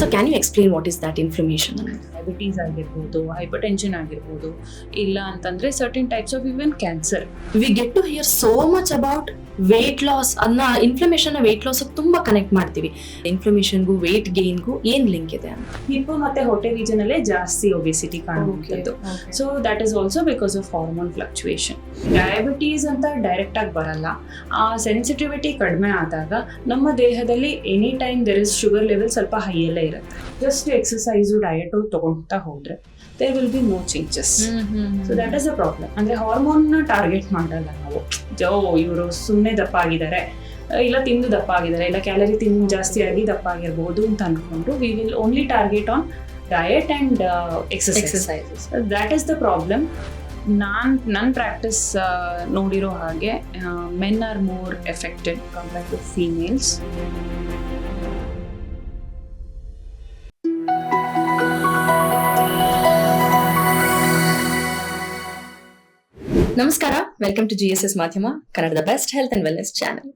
So can you explain what is that inflammation? Diabetes ಆಗಿರ್ಬೋದು, hypertension ಆಗಿರ್ಬೋದು, ಇಲ್ಲ ಅಂತಂದ್ರೆ certain types of even cancer. We get to hear so much about weight loss ಅನ್ನ. Inflammation weight loss ತುಂಬಾ connect ಮಾಡ್ತೀವಿ. ಇನ್ಫ್ಲಮೇಷನ್ಗೂ wait ಗೇನ್ಗೂ ಏನ್ link ಇದೆ ಅಂತ? ಹಿಪ್ಪು ಮತ್ತೆ ಹೊಟ್ಟೆ ರೀಜನ್ ಅಲ್ಲೇ ಜಾಸ್ತಿ ಒಬೆಸಿಟಿ ಕಾಣುವಂಥದ್ದು. So that is also because of hormone fluctuation. Diabetes ಅಂತ ಡೈರೆಕ್ಟ್ ಆಗಿ ಬರಲ್ಲ. ಆ ಸೆನ್ಸಿಟಿವಿಟಿ ಕಡಿಮೆ ಆದಾಗ ನಮ್ಮ ದೇಹದಲ್ಲಿ any time there is sugar level ಸ್ವಲ್ಪ ಹೈಯಲ್ಲೇ ಇರುತ್ತೆ. ಜಸ್ಟ್ ಎಕ್ಸಸೈಸು ಡಯಟು ತಗೊಳ್ತಾ ಹೋದ್ರೆ there will be no changes. So that is a problem. ಅಂದ್ರೆ ಹಾರ್ಮೋನ್ ಟಾರ್ಗೆಟ್ ಮಾಡಲ್ಲ ನಾವು. ಇವರು ಸುಮ್ಮನೆ ದಪ್ಪ ಆಗಿದ್ದಾರೆ, ಇಲ್ಲ ತಿಂದು ದಪ್ಪ ಆಗಿದ್ದಾರೆ, ಇಲ್ಲ ಕ್ಯಾಲರಿ ತಿಂದು ಜಾಸ್ತಿ ಆಗಿ ದಪ್ಪ ಆಗಿರ್ಬೋದು ಅಂತ ಅನ್ಕೊಂಡು we will only target on diet and exercises. That is the problem. ನನ್ನ ಪ್ರಾಕ್ಟಿಸ್ ನೋಡಿರೋ ಹಾಗೆ men are more affected compared to females. ನಮಸ್ಕಾರ, ವೆಲ್ಕಮ್ ಟು GSS ಮಾಧ್ಯಮ, ಕನ್ನಡದ best health and wellness channel.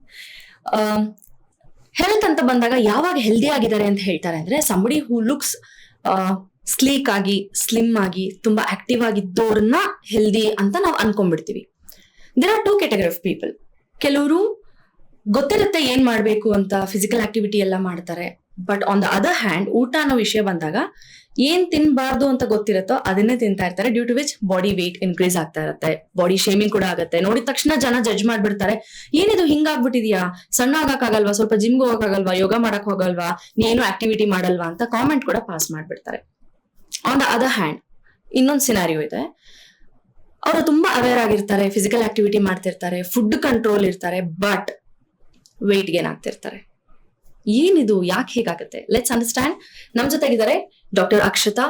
Health ಅಂತ ಬಂದಾಗ ಯಾವಾಗ ಹೆಲ್ದಿ ಆಗಿದ್ದಾರೆ ಅಂತ ಹೇಳ್ತಾರೆ ಅಂದ್ರೆ ಸಂಬಡಿ ಹೂ ಲುಕ್ಸ್ ಸ್ಲೀಕ್ ಆಗಿ, ಸ್ಲಿಮ್ ಆಗಿ, ತುಂಬಾ ಆಕ್ಟಿವ್ ಆಗಿದ್ದವ್ರನ್ನ ಹೆಲ್ದಿ ಅಂತ ನಾವು ಅನ್ಕೊಂಡ್ಬಿಡ್ತೀವಿ. There are 2 category of people. ಕೆಲವರು ಗೊತ್ತಿರುತ್ತೆ ಏನ್ ಮಾಡ್ಬೇಕು ಅಂತ, ಫಿಸಿಕಲ್ ಆಕ್ಟಿವಿಟಿ ಎಲ್ಲ ಮಾಡ್ತಾರೆ. But on the other hand ಊಟ ಅನ್ನೋ ವಿಷಯ ಬಂದಾಗ ಏನ್ ತಿನ್ಬಾರ್ದು ಅಂತ ಗೊತ್ತಿರುತ್ತೋ ಅದನ್ನೇ ತಿಂತಾ ಇರ್ತಾರೆ. Due to which body weight increase ಆಗ್ತಾ ಇರುತ್ತೆ, ಬಾಡಿ ಶೇಮಿಂಗ್ ಕೂಡ ಆಗುತ್ತೆ. ನೋಡಿದ ತಕ್ಷಣ ಜನ ಜಡ್ಜ್ ಮಾಡ್ಬಿಡ್ತಾರೆ, ಏನಿದು ಹಿಂಗಾಗ್ಬಿಟ್ಟಿದ್ಯಾ, ಸಣ್ಣ ಆಗಕ್ಕಾಗಲ್ವಾ, ಸ್ವಲ್ಪ ಜಿಮ್ಗೆ ಹೋಗಕ್ಕಾಗಲ್ವಾ, ಯೋಗ ಮಾಡಕ್ ಹೋಗಲ್ವಾ, ನೀನು ಆಕ್ಟಿವಿಟಿ ಮಾಡಲ್ವಾ ಅಂತ ಕಾಮೆಂಟ್ ಕೂಡ ಪಾಸ್ ಮಾಡ್ಬಿಡ್ತಾರೆ. ಆನ್ ದ ಅದರ್ ಹ್ಯಾಂಡ್ ಇನ್ನೊಂದು ಸಿನಾರಿಯೋ ಇದೆ. ಅವರು ತುಂಬಾ ಅವೇರ್ ಆಗಿರ್ತಾರೆ, ಫಿಸಿಕಲ್ ಆಕ್ಟಿವಿಟಿ ಮಾಡ್ತಿರ್ತಾರೆ, ಫುಡ್ ಕಂಟ್ರೋಲ್ ಇರ್ತಾರೆ, ಬಟ್ ವೇಟ್ ಗೇನ್ ಆಗ್ತಿರ್ತಾರೆ. ಏನಿದು, ಯಾಕೆ ಹೇಗಾಗುತ್ತೆ? Let's understand. ನಮ್ ಜೊತೆಗಿದ್ದಾರೆ ಡಾಕ್ಟರ್ ಅಕ್ಷತಾ,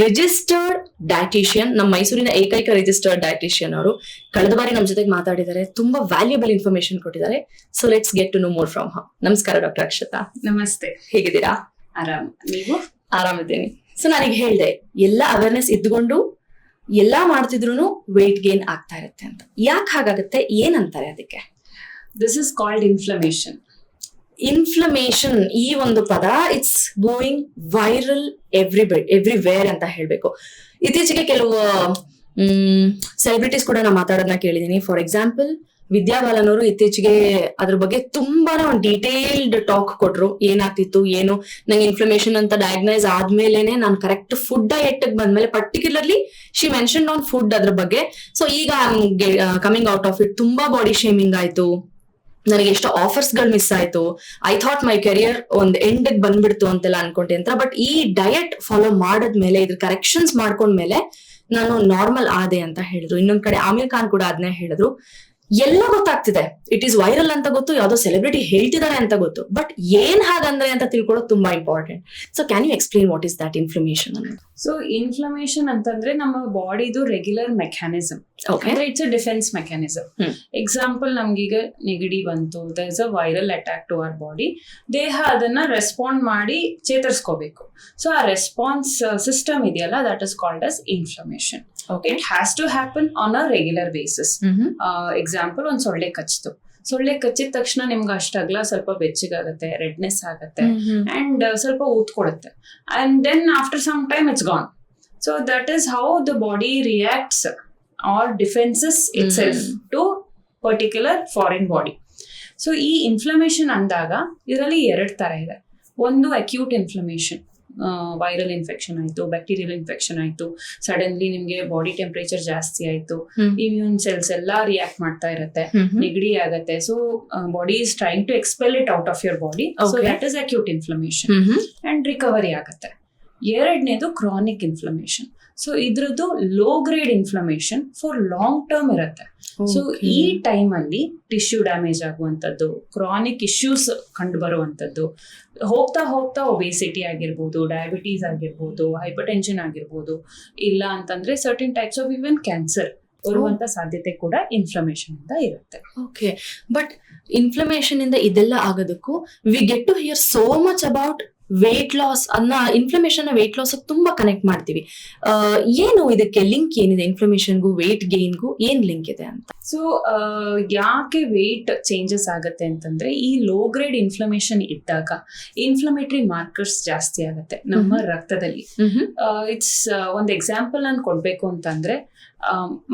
ರಿಜಿಸ್ಟರ್ಡ್ ಡಯಟಿಷಿಯನ್, ನಮ್ಮ ಮೈಸೂರಿನ ಏಕೈಕ ರಿಜಿಸ್ಟರ್ಡ್ ಡಯಟಿಷಿಯನ್. ಅವರು ಕಳೆದ ಬಾರಿ ನಮ್ ಜೊತೆಗೆ ಮಾತಾಡಿದ್ದಾರೆ, ತುಂಬಾ ವ್ಯಾಲ್ಯೂಬಲ್ ಇನ್ಫಾರ್ಮೇಶನ್ ಕೊಟ್ಟಿದ್ದಾರೆ. So let's get to know more from her. ನಮಸ್ಕಾರ ಡಾಕ್ಟರ್ ಅಕ್ಷತಾ. ನಮಸ್ತೆ. ಹೇಗಿದ್ದೀರಾ? ಆರಾಮ್, ನೀವು? ಆರಾಮಿದ್ದೀನಿ. ಸೊ ನನಗೆ ಹೇಳ್ದೆ, ಎಲ್ಲ ಅವೇರ್ನೆಸ್ ಇದ್ಕೊಂಡು ಎಲ್ಲಾ ಮಾಡ್ತಿದ್ರು ವೇಟ್ ಗೇನ್ ಆಗ್ತಾ ಇರುತ್ತೆ ಅಂತ. ಯಾಕೆ ಹಾಗಾಗುತ್ತೆ, ಏನಂತಾರೆ ಅದಕ್ಕೆ? This is called inflammation. Inflammation ಈ ಒಂದು ಪದ ಇಟ್ಸ್ ಗೋಯಿಂಗ್ ವೈರಲ್ ಎವ್ರಿವೇರ್ ಅಂತ ಹೇಳ್ಬೇಕು. ಇತ್ತೀಚೆಗೆ ಕೆಲವು ಸೆಲೆಬ್ರಿಟೀಸ್ ಕೂಡ ನಾನು ಮಾತಾಡೋದನ್ನ ಕೇಳಿದೀನಿ. ಫಾರ್ ಎಕ್ಸಾಂಪಲ್ ವಿದ್ಯಾ ಬಾಲನ್ ಅವರು ಇತ್ತೀಚೆಗೆ ಅದ್ರ ಬಗ್ಗೆ ತುಂಬಾನೇ ಒಂದು ಡೀಟೇಲ್ಡ್ ಟಾಕ್ ಕೊಟ್ರು. ಏನಾಗ್ತಿತ್ತು ಏನು, ನಂಗೆ ಇನ್ಫ್ಲಮೇಷನ್ ಅಂತ ಡಯಾಗ್ನೈಸ್ ಆದ್ಮೇಲೆನೆ ನಾನು ಕರೆಕ್ಟ್ ಫುಡ್ ಡಯಟ್ ಬಂದ್ಮೇಲೆ particularly she mention on food ಅದ್ರ ಬಗ್ಗೆ. ಸೊ ಈಗ ಕಮಿಂಗ್ ಔಟ್ ಆಫ್ ಇಟ್, ತುಂಬಾ ಬಾಡಿ ಶೇಮಿಂಗ್ ಆಯ್ತು, ನನಗೆ ಎಷ್ಟು ಆಫರ್ಸ್ ಗಳು ಮಿಸ್ ಆಯ್ತು, ಐ ಥಾಟ್ ಮೈ ಕೆರಿಯರ್ ಒಂದ್ ಎಂಡ್ ಬಂದ್ಬಿಡ್ತು ಅಂತೆಲ್ಲ ಅನ್ಕೊಂಡೆ ಅಂತ. ಬಟ್ ಈ ಡಯಟ್ ಫಾಲೋ ಮಾಡದ್ಮೇಲೆ, ಇದ್ರ ಕರೆಕ್ಷನ್ಸ್ ಮಾಡ್ಕೊಂಡ್ಮೇಲೆ ನಾನು ನಾರ್ಮಲ್ ಆದೆ ಅಂತ ಹೇಳಿದ್ರು. ಇನ್ನೊಂದ್ ಕಡೆ ಆಮಿರ್ ಖಾನ್ ಕೂಡ ಅದನ್ನೇ ಹೇಳಿದ್ರು. ಎಲ್ಲ ಗೊತ್ತಾಗ್ತಿದೆ, ಇಟ್ ಈಸ್ ವೈರಲ್ ಅಂತ ಗೊತ್ತು, ಯಾವ್ದೋ ಸೆಲೆಬ್ರಿಟಿ ಹೇಳ್ತಿದ್ದಾರೆ ಅಂತ ಗೊತ್ತು, ಬಟ್ ಏನ್ ಹಾಗಂದ್ರೆ ಅಂತ ತಿಳ್ಕೊಳ್ಳೋದು ತುಂಬಾ important. So can you explain what is that inflammation? So inflammation ಅಂತಂದ್ರೆ ನಮ್ಮ ಬಾಡಿದು ರೆಗ್ಯುಲರ್ ಮೆಕ್ಯಾನಿಸಮ್. ಅಂದ್ರೆ it's a defence mechanism. Example, ನಮ್ಗೀಗ ನೆಗಡಿ ಬಂತು, there is a viral attack to our body. ದೇಹ ಅದನ್ನ ರೆಸ್ಪಾಂಡ್ ಮಾಡಿ ಚೇತರಿಸ್ಕೋಬೇಕು. ಸೊ ಆ ರೆಸ್ಪಾನ್ಸ್ ಸಿಸ್ಟಮ್ ಇದೆಯಲ್ಲ, that is called as inflammation. It has to happen on a regular basis. Example, ಒಂದ್ ಸೊಳ್ಳೆ ಕಚ್ಚಿತು, ಸೊಳ್ಳೆ ಕಚ್ಚಿದ ತಕ್ಷಣ ನಿಮ್ಗೆ ಅಷ್ಟಾಗ್ಲ ಸ್ವಲ್ಪ ಬೆಚ್ಚಗಾಗತ್ತೆ, ರೆಡ್ನೆಸ್ ಆಗತ್ತೆ, ಅಂಡ್ ಸ್ವಲ್ಪ ಊದ್ಕೊಡುತ್ತೆ, and then after some time it's gone. So that is how the body reacts or defences itself to particular foreign body. So ಈ ಇನ್ಫ್ಲಮೇಷನ್ ಅಂದಾಗ ಇದರಲ್ಲಿ 2 ತರ ಇದೆ. ಒಂದು ಅಕ್ಯೂಟ್ ಇನ್ಫ್ಲಮೇಷನ್, ವೈರಲ್ ಇನ್ಫೆಕ್ಷನ್ ಆಯ್ತು, ಬ್ಯಾಕ್ಟೀರಿಯಲ್ ಇನ್ಫೆಕ್ಷನ್ ಆಯ್ತು, ಸಡನ್ಲಿ ನಿಮ್ಗೆ body temperature ಜಾಸ್ತಿ ಆಯ್ತು, ಇಮ್ಯೂನ್ ಸೆಲ್ಸ್ ಎಲ್ಲ ರಿಯಾಕ್ಟ್ ಮಾಡ್ತಾ ಇರುತ್ತೆ, ನೆಗಡಿ ಆಗತ್ತೆ. So body is trying to expel it out of your body. So that is acute inflammation and recovery ಆಗತ್ತೆ. 2ನೇದು ಕ್ರಾನಿಕ್ ಇನ್ಫ್ಲಮೇಷನ್. ಸೊ ಇದ್ರದ್ದು low grade inflammation for long term ಇರುತ್ತೆ. ಸೊ ಈ ಟೈಮ್ ಅಲ್ಲಿ ಟಿಶ್ಯೂ ಡ್ಯಾಮೇಜ್ ಆಗುವಂಥದ್ದು, chronic issues ಕಂಡು ಬರುವಂಥದ್ದು, ಹೋಗ್ತಾ ಹೋಗ್ತಾ ಒಬೇಸಿಟಿ ಆಗಿರ್ಬೋದು, ಡಯಾಬಿಟೀಸ್ ಆಗಿರ್ಬೋದು, ಹೈಪರ್ ಟೆನ್ಷನ್ ಆಗಿರ್ಬೋದು, ಇಲ್ಲ ಅಂತಂದ್ರೆ certain types of even cancer ಬರುವಂತ ಸಾಧ್ಯತೆ ಕೂಡ ಇನ್ಫ್ಲಮೇಷನ್ ಇಂದ ಇರುತ್ತೆ. ಓಕೆ, ಬಟ್ ಇನ್ಫ್ಲಮೇಷನ್ ಇಂದ ಇದೆಲ್ಲ ಆಗೋದಕ್ಕೂ we get to hear so much about weight loss inflammation weight loss ತುಂಬಾ ಕನೆಕ್ಟ್ ಮಾಡ್ತೀವಿ. ಏನು ಇದಕ್ಕೆ ಲಿಂಕ್ ಏನಿದೆ? ಇನ್ಫ್ಲಮೇಷನ್ಗೂ ವೇಟ್ ಗೇನ್ಗೂ ಏನ್ ಲಿಂಕ್ ಇದೆ ಅಂತ? ಸೊ ಯಾಕೆ ವೇಟ್ ಚೇಂಜಸ್ ಆಗುತ್ತೆ ಅಂತಂದ್ರೆ, ಈ ಲೋ ಗ್ರೇಡ್ ಇನ್ಫ್ಲಮೇಷನ್ ಇದ್ದಾಗ ಇನ್ಫ್ಲಮೇಟರಿ ಮಾರ್ಕರ್ಸ್ ಜಾಸ್ತಿ ಆಗುತ್ತೆ ನಮ್ಮ ರಕ್ತದಲ್ಲಿ. ಇಟ್ಸ್ ಒಂದು ಎಕ್ಸಾಂಪಲ್ ನಾನು ಕೊಡ್ಬೇಕು ಅಂತಂದ್ರೆ,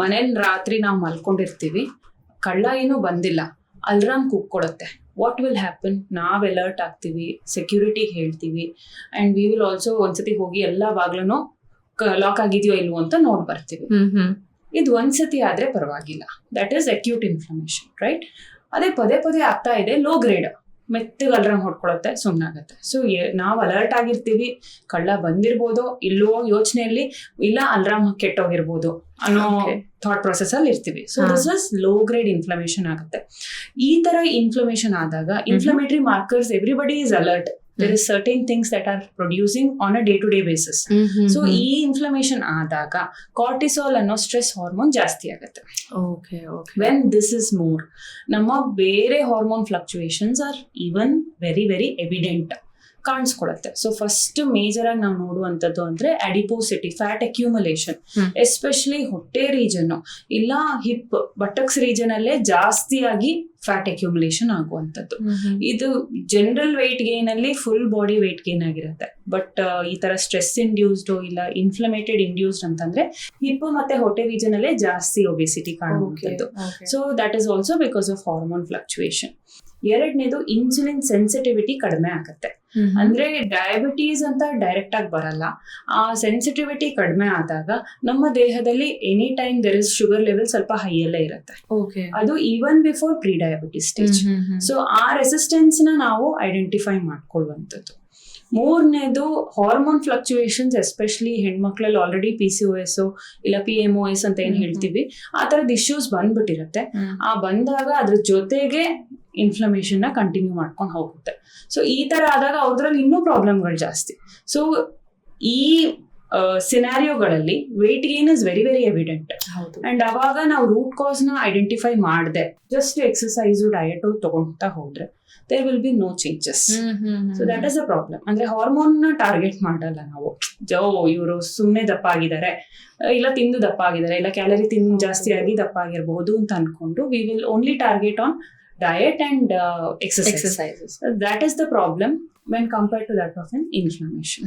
ಮನೇಲಿ ರಾತ್ರಿ ನಾವು ಮಲ್ಕೊಂಡಿರ್ತೀವಿ, ಕಳ್ಳ ಏನೂ ಬಂದಿಲ್ಲ, ಅಲ್ರಾಮ್ ಕೂಗ್ಕೊಡುತ್ತೆ. What will happen? ನಾವ್ ಅಲರ್ಟ್ ಆಗ್ತೀವಿ, ಸೆಕ್ಯೂರಿಟಿಗೆ ಹೇಳ್ತೀವಿ, ಅಂಡ್ ವಿ ವಿಲ್ ಆಲ್ಸೋ ಒಂದ್ಸತಿ ಹೋಗಿ ಎಲ್ಲಾ ಬಾಗ್ಲೂ ಲಾಕ್ ಆಗಿದೆಯೋ ಇಲ್ವೋ ಅಂತ ನೋಡ್ ಬರ್ತೀವಿ. ಇದು ಒಂದ್ಸತಿ ಆದ್ರೆ ಪರವಾಗಿಲ್ಲ, that is acute inflammation, right? ಅದೇ ಪದೇ ಪದೇ ಆಗ್ತಾ ಇದೆ, ಲೋ ಗ್ರೇಡ್, ಮೆತ್ತಗೆ ಅಲ್ರಾಮ್ ಹೊಡ್ಕೊಳುತ್ತೆ, ಸುಮ್ಮನಾಗತ್ತೆ. ಸೊ ನಾವು ಅಲರ್ಟ್ ಆಗಿರ್ತೀವಿ, ಕಳ್ಳ ಬಂದಿರ್ಬೋದು ಇಲ್ವೋ ಯೋಚನೆಯಲ್ಲಿ, ಇಲ್ಲ ಅಲ್ರಾಮ್ ಕೆಟ್ಟೋಗಿರ್ಬೋದು ಅನ್ನೋ ಥಾಟ್ ಪ್ರೊಸೆಸ್ ಅಲ್ಲಿ ಇರ್ತೀವಿ. So this is low grade inflammation ಆಗುತ್ತೆ. ಈ ತರ ಇನ್ಫ್ಲಮೇಷನ್ ಆದಾಗ inflammatory markers, everybody is alert. There is certain things that are producing on a day-to-day basis. So ಈ ಇನ್ಫ್ಲಮೇಷನ್ ಆದಾಗ ಕಾರ್ಟಿಸಾಲ್ ಅನ್ನೋ ಸ್ಟ್ರೆಸ್ ಹಾರ್ಮೋನ್ ಜಾಸ್ತಿ ಆಗುತ್ತೆ. When this is more, ನಮ್ಮ ಬೇರೆ hormone fluctuations are even very very evident, ಕಾಣಿಸ್ಕೊಳತ್ತೆ. So first major ಆಗಿ ನಾವು ನೋಡುವಂಥದ್ದು ಅಂದ್ರೆ ಅಡಿಪೋಸಿಟಿ, ಫ್ಯಾಟ್ ಅಕ್ಯುಮುಲೇಷನ್, ಎಸ್ಪೆಷಲಿ ಹೊಟ್ಟೆ ರೀಜನ್ ಇಲ್ಲ ಹಿಪ್ ಬಟಕ್ಸ್ ರೀಜನ್ ಅಲ್ಲೇ ಜಾಸ್ತಿಯಾಗಿ ಫ್ಯಾಟ್ ಅಕ್ಯುಮುಲೇಷನ್ ಆಗುವಂಥದ್ದು. ಇದು ಜನರಲ್ ವೇಟ್ ಗೇನ್ ಅಲ್ಲಿ ಫುಲ್ ಬಾಡಿ ವೇಟ್ ಗೇನ್ ಆಗಿರುತ್ತೆ. ಬಟ್ ಈ ತರ ಸ್ಟ್ರೆಸ್ ಇಂಡ್ಯೂಸ್ಡ್ ಇಲ್ಲ ಇನ್ಫ್ಲಮೇಟೆಡ್ ಇಂಡ್ಯೂಸ್ಡ್ ಅಂತಂದ್ರೆ ಹಿಪ್ ಮತ್ತೆ ಹೊಟ್ಟೆ ರೀಜನ್ ಅಲ್ಲೇ ಜಾಸ್ತಿ ಒಬೆಸಿಟಿ ಕಾಣುವಂಥದ್ದು. So that is also because of hormone fluctuation. ಎರಡನೇದು ಇನ್ಸುಲಿನ್ ಸೆನ್ಸಿಟಿವಿಟಿ ಕಡಿಮೆ ಆಗುತ್ತೆ. ಅಂದ್ರೆ ಡಯಾಬಿಟೀಸ್ ಅಂತ ಡೈರೆಕ್ಟ್ ಆಗಿ ಬರಲ್ಲ, ಆ ಸೆನ್ಸಿಟಿವಿಟಿ ಕಡಿಮೆ ಆದಾಗ ನಮ್ಮ ದೇಹದಲ್ಲಿ any time there is sugar level ಸ್ವಲ್ಪ ಹೈ ಅಲ್ಲೇ ಇರುತ್ತೆ. ಅದು even before prediabetes stage. So ಆ ರೆಸಿಸ್ಟೆನ್ಸ್ ನ ನಾವು ಐಡೆಂಟಿಫೈ ಮಾಡ್ಕೊಳ್ಳುವಂಥದ್ದು. ಮೂರನೇದು ಹಾರ್ಮೋನ್ ಫ್ಲಕ್ಚುಯೇಷನ್ಸ್, ಎಸ್ಪೆಷಲಿ ಹೆಣ್ಮಕ್ಳಲ್ಲಿ ಆಲ್ರೆಡಿ PCOS ಇಲ್ಲ PMOS ಅಂತ ಏನ್ ಹೇಳ್ತೀವಿ, ಆ ತರದ ಇಶ್ಯೂಸ್ ಬಂದ್ಬಿಟ್ಟಿರುತ್ತೆ. ಆ ಬಂದಾಗ ಅದ್ರ ಜೊತೆಗೆ ಇನ್ಫ್ಲಮೇಷನ್ ನ ಕಂಟಿನ್ಯೂ ಮಾಡ್ಕೊಂಡು ಹೋಗುತ್ತೆ. ಸೊ ಈ ತರ ಆದಾಗ ಅವ್ರಲ್ಲಿ ಇನ್ನೂ ಪ್ರಾಬ್ಲಮ್ಗಳು ಜಾಸ್ತಿ. ಸೊ ಈ ಸಿನಾರಿಯೋಗಳಲ್ಲಿ weight gain is very very evident. And ಅವಾಗ ನಾವು ರೂಟ್ ಕಾಸ್ ನ ಐಡೆಂಟಿಫೈ ಮಾಡದೆ ಜಸ್ಟ್ ಎಕ್ಸರ್ಸೈಸು ಡಯಟ್ ತಗೊಂತಾ ಹೋದ್ರೆ there will be no changes. So that is a problem. ಅಂದ್ರೆ ಹಾರ್ಮೋನ್ ನ ಟಾರ್ಗೆಟ್ ಮಾಡಲ್ಲ ನಾವು. ಇವರು ಸುಮ್ನೆ ದಪ್ಪ ಆಗಿದ್ದಾರೆ, ಇಲ್ಲ ತಿಂದು ದಪ್ಪ ಆಗಿದ್ದಾರೆ, ಇಲ್ಲ ಕ್ಯಾಲರಿ ತಿಂದು ಜಾಸ್ತಿ ಆಗಿ ದಪ್ಪ ಆಗಿರಬಹುದು ಅಂತ ಅನ್ಕೊಂಡು we will only target on diet and exercises. That is the problem when compared to that of an inflammation.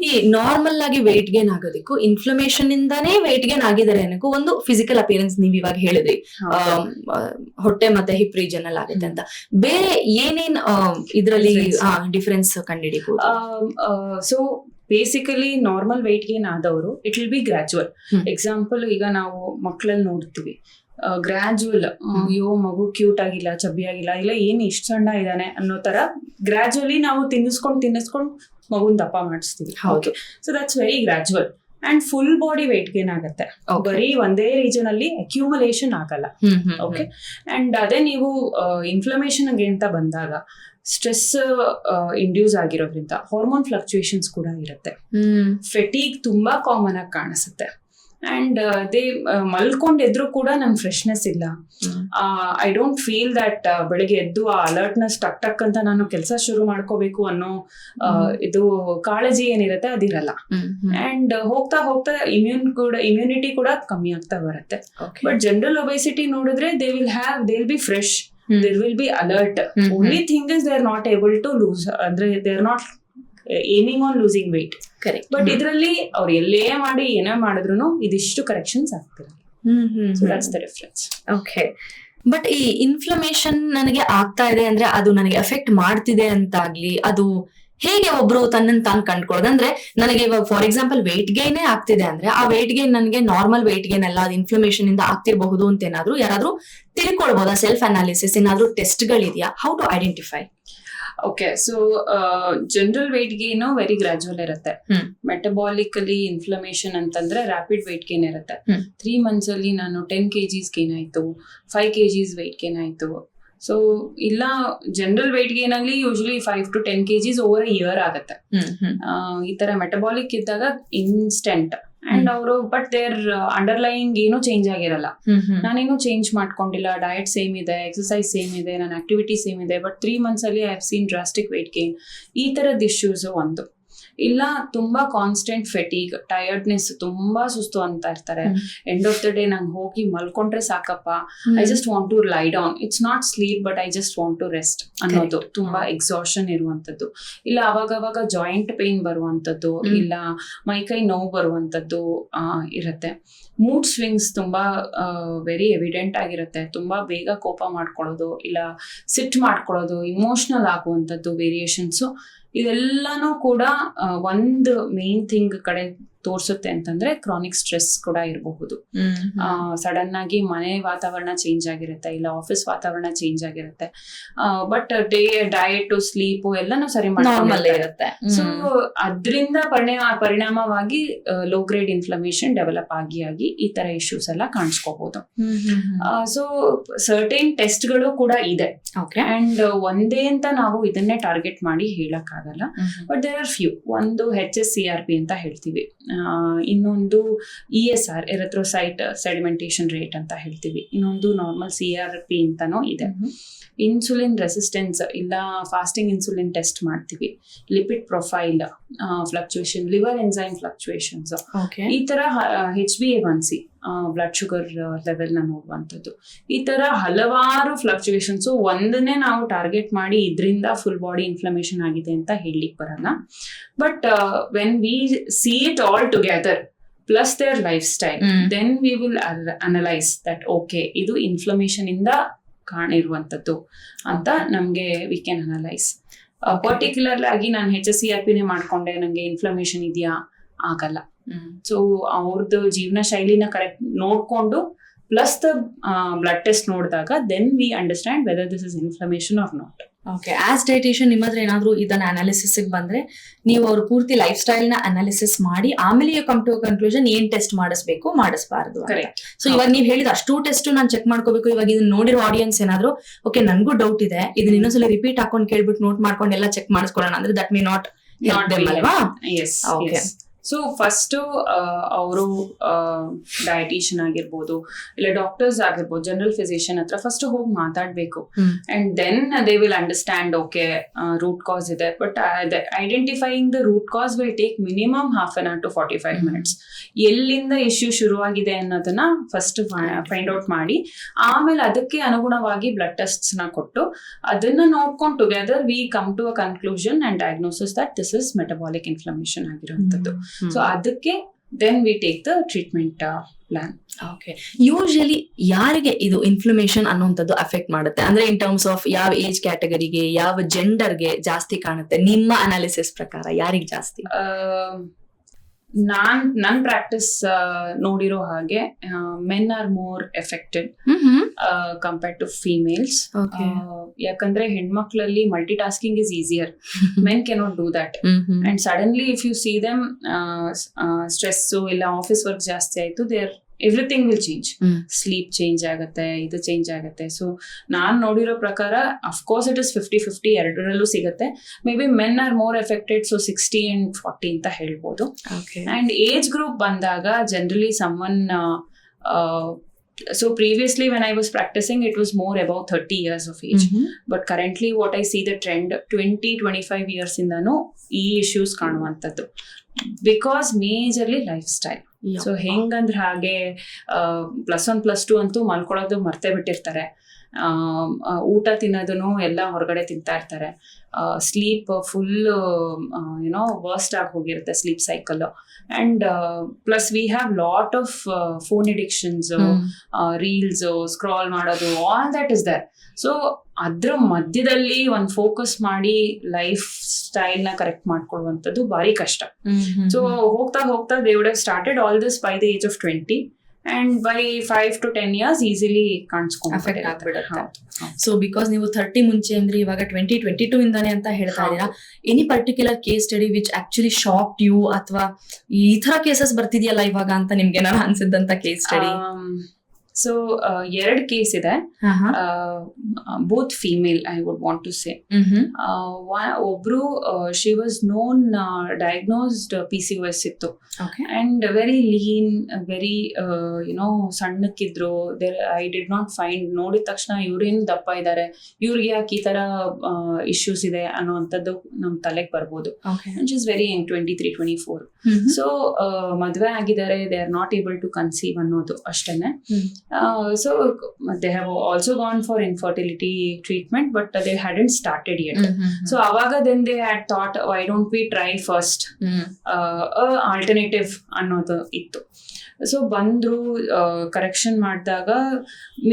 ಈ ನಾರ್ಮಲ್ ಆಗಿ ವೇಟ್ ಗೇನ್ ಆಗೋದಕ್ಕೂ ಇನ್ಫ್ಲಮೇಷನ್ ಇಂದಾನೇ ವೇಟ್ ಗೇನ್ ಆಗಿದ್ದಾರೆ ಅನ್ನೋಕ್ಕೂ ಒಂದು ಫಿಸಿಕಲ್ ಅಪಿಯರೆನ್ಸ್ ನೀವ್ ಇವಾಗ ಹೇಳಿದ್ರಿ, ಹೊಟ್ಟೆ ಮತ್ತೆ ಹಿಪ್ ರೀಜನ್ ಅಲ್ಲಿ ಆಗುತ್ತೆ ಅಂತ. ಬೇರೆ ಏನೇನ್ ಇದ್ರಲ್ಲಿ ಡಿಫರೆನ್ಸ್ ಕಂಡುಹಿಡಿಬಹುದು? So basically normal weight gain ಆದವರು it will be gradual. Example, ಈಗ ನಾವು ಮಕ್ಕಳಲ್ಲಿ ನೋಡ್ತೀವಿ ಗ್ರಾಜುವಲ್, ಅಯ್ಯೋ ಮಗು ಕ್ಯೂಟ್ ಆಗಿಲ್ಲ, ಚಬ್ಬಿ ಆಗಿಲ್ಲ, ಇಲ್ಲ ಏನ್ ಇಷ್ಟ ಸಣ್ಣ ಇದ್ದಾನೆ ಅನ್ನೋ ತರ ಗ್ರಾಜುವಲಿ ನಾವು ತಿನ್ನಿಸ್ಕೊಂಡು ಮಗುನ್ ದಪ್ಪ ಮಾಡಿಸ್ತೀವಿ. So that's very gradual. And full body weight gain ಆಗುತ್ತೆ, ಬರೀ ಒಂದೇ ರೀಜನ್ ಅಲ್ಲಿ ಅಕ್ಯುಮುಲೇಷನ್ ಆಗಲ್ಲ. ಓಕೆ. ಅಂಡ್ ಅದೇ ನೀವು ಇನ್ಫ್ಲಮೇಷನ್ ಅಂತ ಬಂದಾಗ ಸ್ಟ್ರೆಸ್ ಇಂಡ್ಯೂಸ್ ಆಗಿರೋದ್ರಿಂದ ಹಾರ್ಮೋನ್ ಫ್ಲಕ್ಚುಯೇಷನ್ಸ್ ಕೂಡ ಇರುತ್ತೆ. ಫೆಟೀಗ್ ತುಂಬಾ ಕಾಮನ್ ಆಗಿ ಕಾಣಿಸುತ್ತೆ. ಅಂಡ್ ದೇ ಮಲ್ಕೊಂಡಿದ್ರು ಕೂಡ ನಮ್ ಫ್ರೆಶ್ನೆಸ್ ಇಲ್ಲ. ಐ ಡೋಂಟ್ ಫೀಲ್ ದಟ್ ಬೆಳಿಗ್ಗೆ ಎದ್ದು ಆ ಅಲರ್ಟ್ನೆಸ್ ಟಕ್ ಟಕ್ ಅಂತ ನಾನು ಕೆಲಸ ಶುರು ಮಾಡ್ಕೋಬೇಕು ಅನ್ನೋ ಇದು ಕಾಳಜಿ ಏನಿರುತ್ತೆ ಅದಿರಲ್ಲ. ಅಂಡ್ ಹೋಗ್ತಾ ಹೋಗ್ತಾ ಇಮ್ಯುನಿಟಿ ಕೂಡ ಕಮ್ಮಿ ಆಗ್ತಾ ಬರುತ್ತೆ. ಬಟ್ ಜನರಲ್ ಒಬೆಸಿಟಿ ನೋಡಿದ್ರೆ they will be fresh, there will be alert. Only thing is they are not able to lose, ಅಂದ್ರೆ they are not aiming on losing weight. Correct. But ಇದರಲ್ಲಿ ಅವ್ರು ಎಲ್ಲೇ ಮಾಡಿ ಏನೇ ಮಾಡಿದ್ರು ಇದಿಷ್ಟು ಕರೆಕ್ಷನ್ಸ್ ಆಗ್ತಿರಲ್ಲ. So that's the difference. Okay. But ಈ ಇನ್ಫ್ಲಮೇಷನ್ ನನಗೆ ಆಗ್ತಾ ಇದೆ ಅಂದ್ರೆ ಅದು ನನಗೆ ಎಫೆಕ್ಟ್ ಮಾಡ್ತಿದೆ ಅಂತಾಗ್ಲಿ, ಅದು ಹೇಗೆ ಒಬ್ರು ತನ್ನನ್ನು ತಾನು ಕಂಡ್ಕೊಳ್ಳೋದು? ಅಂದ್ರೆ ನನಗೆ ಇವಾಗ ಫಾರ್ ಎಕ್ಸಾಂಪಲ್ ವೇಟ್ ಗೇನೇ ಆಗ್ತಿದೆ ಅಂದ್ರೆ ಆ ವೇಟ್ ಗೇನ್ ನನಗೆ ನಾರ್ಮಲ್ ವೇಟ್ ಗೇನ್ ಅಲ್ಲ, ಅದು ಇನ್ಫ್ಲಮೇಷನ್ ಇಂದ ಆಗ್ತಿರಬಹುದು ಅಂತ ಏನಾದ್ರು ಯಾರಾದ್ರೂ ತಿಳ್ಕೊಳ್ಬಹುದಾ? ಸೆಲ್ಫ್ ಅನಾಲಿಸಿಸ್ ಏನಾದ್ರು ಟೆಸ್ಟ್ ಗಳಿದೆಯಾ? How to identify? Okay. So general weight gain very gradual ಇರುತ್ತೆ. ಮೆಟಬಾಲಿಕಲಿ ಇನ್ಫ್ಲಮೇಷನ್ ಅಂತಂದ್ರೆ ರ್ಯಾಪಿಡ್ ವೇಟ್ ಗೇನ್ ಇರುತ್ತೆ. 3 months ಅಲ್ಲಿ ನಾನು 10 kgs ಗೇನ್ ಆಯ್ತು, 5 kgs ವೇಟ್ ಗೇನ್ ಆಯ್ತು. ಸೊ ಇಲ್ಲ ಜನರಲ್ ವೇಟ್ ಗೇನ್ ಅಲ್ಲಿ usually 5 to 10 kgs over year ಆಗುತ್ತೆ. ಈ ತರ ಮೆಟಬಾಲಿಕ್ ಇದ್ದಾಗ ಇನ್ಸ್ಟೆಂಟ್. ಅಂಡ್ ಅಂಡ್ ಅವರು ಬಟ್ ದೇರ್ ಅಂಡರ್ಲೈಯಿಂಗ್ ಏನೂ ಚೇಂಜ್ ಆಗಿರಲ್ಲ. ನಾನೇನು ಚೇಂಜ್ ಮಾಡ್ಕೊಂಡಿಲ್ಲ, ಡಯಟ್ ಸೇಮ್ ಇದೆ, ಎಕ್ಸರ್ಸೈಸ್ ಸೇಮ್ ಇದೆ, ನನ್ನ ಆಕ್ಟಿವಿಟಿ ಸೇಮ್ ಇದೆ, ಬಟ್ 3 months ಅಲ್ಲಿ I have seen drastic weight gain. ಈ ತರದ ಇಶ್ಯೂಸ್ ಒಂದು. ಇಲ್ಲ ತುಂಬಾ ಕಾನ್ಸ್ಟೆಂಟ್ ಫೆಟೀಗ್, ಟಯರ್ಡ್ನೆಸ್, ತುಂಬಾ ಸುಸ್ತು ಅಂತ ಇರ್ತಾರೆ. ಎಂಡ್ ಆಫ್ ದ ಡೇ ನಂಗೆ ಹೋಗಿ ಮಲ್ಕೊಂಡ್ರೆ ಸಾಕಪ್ಪ, I just want to lie down, it's not sleep but I just want to rest ಅನ್ನೋದು, ತುಂಬಾ ಎಕ್ಸಾಷನ್ ಇರುವಂತದ್ದು. ಇಲ್ಲ ಅವಾಗವಾಗ ಜಾಯಿಂಟ್ ಪೇನ್ ಬರುವಂತದ್ದು, ಇಲ್ಲ ಮೈಕೈ ನೋವು ಬರುವಂತದ್ದು ಇರುತ್ತೆ. ಮೂಡ್ ಸ್ವಿಂಗ್ಸ್ ತುಂಬಾ ವೆರಿ ಎವಿಡೆಂಟ್ ಆಗಿರುತ್ತೆ. ತುಂಬಾ ಬೇಗ ಕೋಪ ಮಾಡ್ಕೊಳ್ಳೋದು, ಇಲ್ಲ ಸಿಟ್ ಮಾಡ್ಕೊಳ್ಳೋದು, ಇಮೋಷನಲ್ ಆಗುವಂತದ್ದು ವೇರಿಯೇಷನ್ಸ್, ಇದೆಲ್ಲಾನು ಕೂಡ ಒಂದು ಮೇನ್ ಥಿಂಗ್ ಕಡೆ ತೋರ್ಸುತ್ತೆ ಅಂತಂದ್ರೆ ಕ್ರಾನಿಕ್ ಸ್ಟ್ರೆಸ್ ಕೂಡ ಇರಬಹುದು. ಸಡನ್ ಆಗಿ ಮನೆ ವಾತಾವರಣ ಚೇಂಜ್ ಆಗಿರುತ್ತೆ, ಇಲ್ಲ ಆಫೀಸ್ ವಾತಾವರಣ ಚೇಂಜ್ ಆಗಿರುತ್ತೆ, ಬಟ್ ಡಯಟ್ ಸ್ಲೀಪ್ ಎಲ್ಲಾನು ಸರಿ ಇರುತ್ತೆ. ಸೊ ಅದ್ರಿಂದ ಪರಿಣಾಮವಾಗಿ ಲೋ ಗ್ರೇಡ್ ಇನ್ಫ್ಲಮೇಷನ್ ಡೆವಲಪ್ ಆಗಿ ಈ ತರ ಇಶ್ಯೂಸ್ ಎಲ್ಲ ಕಾಣಿಸ್ಕೋಬಹುದು. ಸೊ ಸರ್ಟೇನ್ ಟೆಸ್ಟ್ ಗಳು ಕೂಡ ಇದೆ, ಅಂಡ್ ಒಂದೇ ಅಂತ ನಾವು ಇದನ್ನೇ ಟಾರ್ಗೆಟ್ ಮಾಡಿ ಹೇಳಕ್ ಆಗಲ್ಲ. But there are few. ಒಂದು HSCRP ಅಂತ ಹೇಳ್ತೀವಿ, ಇನ್ನೊಂದು ESR ಎರೆಥ್ರೋಸೈಟ್ ಸೆಡಿಮೆಂಟೇಷನ್ ರೇಟ್ ಅಂತ ಹೇಳ್ತೀವಿ, ಇನ್ನೊಂದು ನಾರ್ಮಲ್ CRP ಅಂತಾನೂ ಇದೆ. ಇನ್ಸುಲಿನ್ ರೆಸಿಸ್ಟೆನ್ಸ್ ಇಲ್ಲ ಫಾಸ್ಟಿಂಗ್ ಇನ್ಸುಲಿನ್ ಟೆಸ್ಟ್ ಮಾಡ್ತೀವಿ, lipid profile fluctuation, liver enzyme fluctuations, ಈ ತರ HbA1c ಬ್ಲಡ್ ಶುಗರ್ ಲೆವೆಲ್ ನ ನೋಡುವಂಥದ್ದು. ಈ ತರ ಹಲವಾರು ಫ್ಲಕ್ಚುಯೇಷನ್ಸ್ ಒಂದನ್ನೇ ನಾವು ಟಾರ್ಗೆಟ್ ಮಾಡಿ ಇದರಿಂದ ಫುಲ್ ಬಾಡಿ ಇನ್ಫ್ಲಮೇಷನ್ ಆಗಿದೆ ಅಂತ ಹೇಳಲಿಕ್ಕೆ ಬರಲ್ಲ. But when we see it all together plus their lifestyle, then we will analyse that okay ಇದು ಇನ್ಫ್ಲಮೇಷನ್ ಇಂದ ಕಾಣಿರುವಂತದ್ದು ಅಂತ ನಮ್ಗೆ ವಿ ಕ್ಯಾನ್ ಅನಲೈಸ್. ಪರ್ಟಿಕ್ಯುಲರ್ ಆಗಿ ನಾನು HSCRPನೇ ಮಾಡ್ಕೊಂಡೆ ನಂಗೆ ಇನ್ಫ್ಲಮೇಷನ್ ಇದೆಯಾ, ಆಗಲ್ಲ. ಸೊ ಅವ್ರದ್ದು ಜೀವನ ಶೈಲಿನ ಕರೆಕ್ಟ್ ನೋಡ್ಕೊಂಡು ಪ್ಲಸ್ ದ ಬ್ಲಡ್ ಟೆಸ್ಟ್ ನೋಡಿದಾಗ then we understand whether this is inflammation or not. Okay, as dietitian ನಿಮ್ಮ ಹತ್ರ ಏನಾದ್ರು ಇದನ್ನ ಅನಾಲಿಸಿಸ್ ಬಂದ್ರೆ ನೀವು ಅವ್ರ ಪೂರ್ತಿ ಲೈಫ್ ಸ್ಟೈಲ್ ನ ಅನಾಲಿಸಿಸ್ ಮಾಡಿ ಆಮೇಲೆ ಯು ಕಮ್ ಟು ಕನ್ಕ್ಲೂಷನ್ ಏನ್ ಟೆಸ್ಟ್ ಮಾಡಿಸ್ಬೇಕು ಮಾಡಿಸಬಾರ್ದು. ಸೊ ಇವಾಗ ನೀವು ಹೇಳಿದ ಅಷ್ಟು ಟೆಸ್ಟ್ ನಾನು ಚೆಕ್ ಮಾಡ್ಕೋಬೇಕು. ಇವಾಗ ಇದನ್ನ ನೋಡಿರೋ ಆಡಿಯನ್ಸ್ ಏನಾದ್ರು ಓಕೆ ನನ್ಗೂ ಡೌಟ್ ಇದೆ, ಇದನ್ನ ಇನ್ನೊಂದ್ಸಲ ರಿಪೀಟ್ ಹಾಕೊಂಡು ಕೇಳ್ಬಿಟ್ಟು ನೋಟ್ ಮಾಡ್ಕೊಂಡು ಎಲ್ಲ ಚೆಕ್ ಮಾಡಿಸ್ಕೊಳ್ಳೋಣ ಅಂದ್ರೆ ದಟ್ ಮೇ ನಾಟ್ ಅಲ್ವಾ? ಓಕೆ. ಸೊ ಫಸ್ಟ್ ಅವರು ಡಯಟಿಷಿಯನ್ ಆಗಿರ್ಬೋದು, ಇಲ್ಲ ಡಾಕ್ಟರ್ಸ್ ಆಗಿರ್ಬೋದು, ಜನರಲ್ ಫಿಸಿಷಿಯನ್ ಹತ್ರ ಫಸ್ಟ್ ಹೋಗಿ ಮಾತಾಡ್ಬೇಕು. And then they will understand okay root cause ಇದೆ. But identifying the root cause will take minimum half an hour to 45 minutes. ಎಲ್ಲಿಂದ ಇಶ್ಯೂ ಶುರುವಾಗಿದೆ ಅನ್ನೋದನ್ನ ಫಸ್ಟ್ ಫೈಂಡ್ ಔಟ್ ಮಾಡಿ ಆಮೇಲೆ ಅದಕ್ಕೆ ಅನುಗುಣವಾಗಿ ಬ್ಲಡ್ ಟೆಸ್ಟ್ಸ್ ನ ಕೊಟ್ಟು ಅದನ್ನ ನೋಡ್ಕೊಂಡು together we come to a conclusion and diagnosis that this is metabolic inflammation ಆಗಿರುವಂತದ್ದು. ಸೊ ಅದಕ್ಕೆ then we take the treatment plan. Okay, usually ಯಾರಿಗೆ ಇದು ಇನ್ಫ್ಲಮೇಷನ್ ಅನ್ನುವಂಥದ್ದು ಅಫೆಕ್ಟ್ ಮಾಡುತ್ತೆ ಅಂದ್ರೆ ಇನ್ ಟರ್ಮ್ಸ್ ಆಫ್ ಯಾವ ಏಜ್ ಕ್ಯಾಟಗರಿಗೆ, ಯಾವ ಜೆಂಡರ್ಗೆ ಜಾಸ್ತಿ ಕಾಣುತ್ತೆ ನಿಮ್ಮ ಅನಾಲಿಸಿಸ್ ಪ್ರಕಾರ? ಯಾರಿಗೆ ಜಾಸ್ತಿ? ನನ್ ಪ್ರಾಕ್ಟಿಸ್ ನೋಡಿರೋ ಹಾಗೆ men are more affected compared to females. ಯಾಕಂದ್ರೆ ಹೆಣ್ಮಕ್ಳಲ್ಲಿ multitasking is easier, men cannot do that. And suddenly if you see them stress ಇಲ್ಲ ಆಫೀಸ್ ವರ್ಕ್ ಜಾಸ್ತಿ ಆಯ್ತು, there everything will change. Sleep change ಆಗುತ್ತೆ, ಇದು change ಆಗುತ್ತೆ. So ನಾನ್ ನೋಡಿರೋ ಪ್ರಕಾರ ಅಫ್ಕೋರ್ಸ್ ಇಟ್ ಇಸ್ 50-50 ಎರಡರಲ್ಲೂ ಸಿಗುತ್ತೆ. May be men are more affected, so 60 and 40 ಅಂತ ಹೇಳ್ಬೋದು. ಅಂಡ್ ಏಜ್ ಗ್ರೂಪ್ ಬಂದಾಗ generally someone so previously when I was practicing it was more about 30 years of age, but currently what I see the trend 20-25 years indano ee issues ಕಾಣುವಂತದ್ದು, because majorly lifestyle. So ಹೆಂಗಂದ್ರೆ ಹಾಗೆ +1 +2 ಅಂತೂ ಮಲ್ಕೊಳ್ಳೋದು ಮರ್ತೇ ಬಿಟ್ಟಿರ್ತಾರೆ, ಊಟ ತಿನ್ನೋದನ್ನು ಎಲ್ಲ ಹೊರಗಡೆ ತಿಂತಾ ಇರ್ತಾರೆ, ಸ್ಲೀಪ್ ಫುಲ್ ವರ್ಸ್ಟ್ ಆಗಿ ಹೋಗಿರುತ್ತೆ sleep cycle. And plus we have lot of phone addictions, reels scroll ಮಾಡೋದು, all that is there. So ಅದ್ರ ಮಧ್ಯದಲ್ಲಿ ಒಂದು ಫೋಕಸ್ ಮಾಡಿ ಲೈಫ್ ಸ್ಟೈಲ್ ನ ಕರೆಕ್ಟ್ ಮಾಡ್ಕೊಳ್ಳುವಂಥದ್ದು ಭಾರಿ ಕಷ್ಟ. ಸೊ ಹೋಗ್ತಾ ಹೋಗ್ತಾ they would have started all this by the age of 20 and by 5 to 10 years easily ಕಾಣಿಸ್ಕೊಂಡು. ಸೊ ಬಿಕಾಸ್ ನೀವು 30 ಮುಂಚೆ ಅಂದ್ರೆ ಇವಾಗ 2022 ಇಂದಾನೆ ಅಂತ ಹೇಳ್ತಾ ಇದ್ದೀರಾ, any particular case study which actually shocked you, ಅಥವಾ ಈ ತರ ಕೇಸಸ್ ಬರ್ತಿದ್ಯಲ್ಲ ಇವಾಗ ಅಂತ ನಿಮ್ಗೆ ಏನಾದ್ರು ಅನ್ಸಿದ್ದಂತ ಕೇಸ್ ಸ್ಟಡಿ? ಸೊ 2 ಕೇಸ್ ಇದೆ, both female I would want to say. ಒಬ್ರು she was known diagnosed PCOS ಇತ್ತು, ಅಂಡ್ ವೆರಿ ಲೀನ್, ವೆರಿ ಸಣ್ಣಕ್ಕಿದ್ರು. ಐ ಡಿಡ್ ನಾಟ್ ಫೈಂಡ್, ನೋಡಿದ ತಕ್ಷಣ ಇವ್ರೇನು ದಪ್ಪ ಇದ್ದಾರೆ, ಇವ್ರಿಗೆ ಯಾಕೆ ಈ ತರ ಇಶ್ಯೂಸ್ ಇದೆ ಅನ್ನೋಂಥದ್ದು ನಮ್ ತಲೆಗೆ ಬರ್ಬೋದು. She is very young, 23-24. So ಮದ್ವೆ ಆಗಿದ್ದಾರೆ, they are not able to conceive ಅನ್ನೋದು ಅಷ್ಟೇನೆ. So they have also gone for infertility treatment, but they hadn't started yet. So avaga then they had thought, why don't we try first alternative ಅನ್ನೋದು ಇತ್ತು. So ಬಂದ್ರು, correction ಮಾಡಿದಾಗ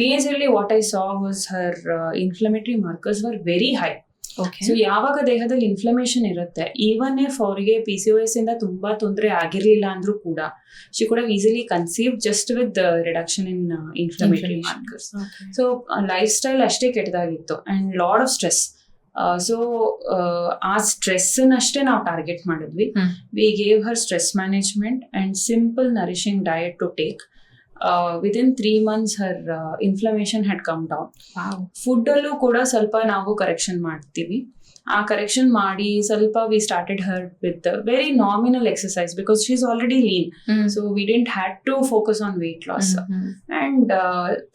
majorly what I saw was her inflammatory markers were very high. So ಯಾವಾಗ ದೇಹದಲ್ಲಿ inflammation ಇರುತ್ತೆ, even if ಅವರಿಗೆ PCOS ಇಂದ ತುಂಬಾ ತೊಂದರೆ ಆಗಿರ್ಲಿಲ್ಲ ಅಂದ್ರೂ ಕೂಡ she could have easily conceive just with reduction in inflammatory markers. So lifestyle ಅಷ್ಟೇ ಕೆಟ್ಟದಾಗಿತ್ತು and lot of stress. So ಆ ಸ್ಟ್ರೆಸ್ ಅಷ್ಟೇ ನಾವು ಟಾರ್ಗೆಟ್ ಮಾಡಿದ್ವಿ. We gave her stress management and simple nourishing diet to take. Within 3 months her inflammation had come down. Food ಅಲ್ಲೂ ಕೂಡ ಸ್ವಲ್ಪ ನಾವು ಕರೆಕ್ಷನ್ ಮಾಡ್ತೀವಿ. ಆ ಕರೆಕ್ಷನ್ ಮಾಡಿ ಸ್ವಲ್ಪ we started her with very nominal exercise because she is already lean. So we didn't had to focus on weight loss. And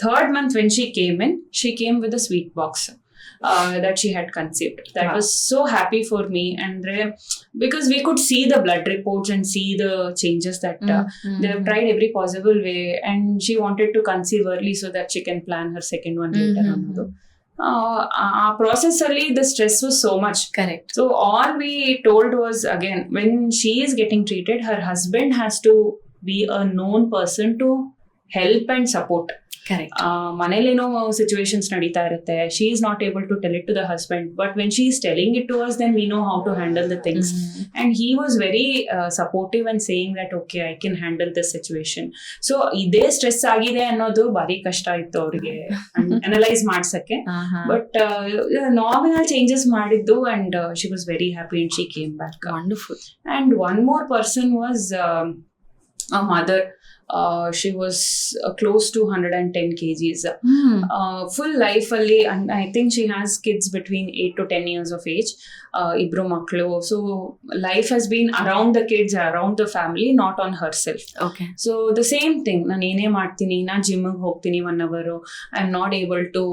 3rd month when she came with a sweet box that she had conceived. That was so happy for me, and because we could see the blood reports and see the changes that they have tried every possible way, and she wanted to conceive early so that she can plan her second one later. Our process early, the stress was so much. Correct. So all we told was, again, when she is getting treated, her husband has to be a known person to help and support. ಮನೇಲೇನೋ situations ನಡೀತಾ ಇರುತ್ತೆ, she is not able to tell it to the husband, but when she is telling it to us then we know how to handle the things. And he was very supportive and saying that okay I can handle this situation. So ಇದೇ stress ಆಗಿದೆ ಅನ್ನೋದು ಭಾರಿ ಕಷ್ಟ ಇತ್ತು ಅವ್ರಿಗೆ analyse ಮಾಡ್ಸಕ್ಕೆ. But nominal changes ಮಾಡಿದ್ದು and she was very happy and she came back. Wonderful. And one more person was a mother. She was close to 110 kgs. Full life alli, and I think she has kids between 8 to 10 years of age. Ibru maklu. So life has been around the kids, around the family, not on herself. Okay. So the same thing, ನಾನು ಏನೇ ಮಾಡ್ತೀನಿ, ನಾನು ಜಿಮ್ಗೆ ಹೋಗ್ತೀನಿ 1 hour, I am not able to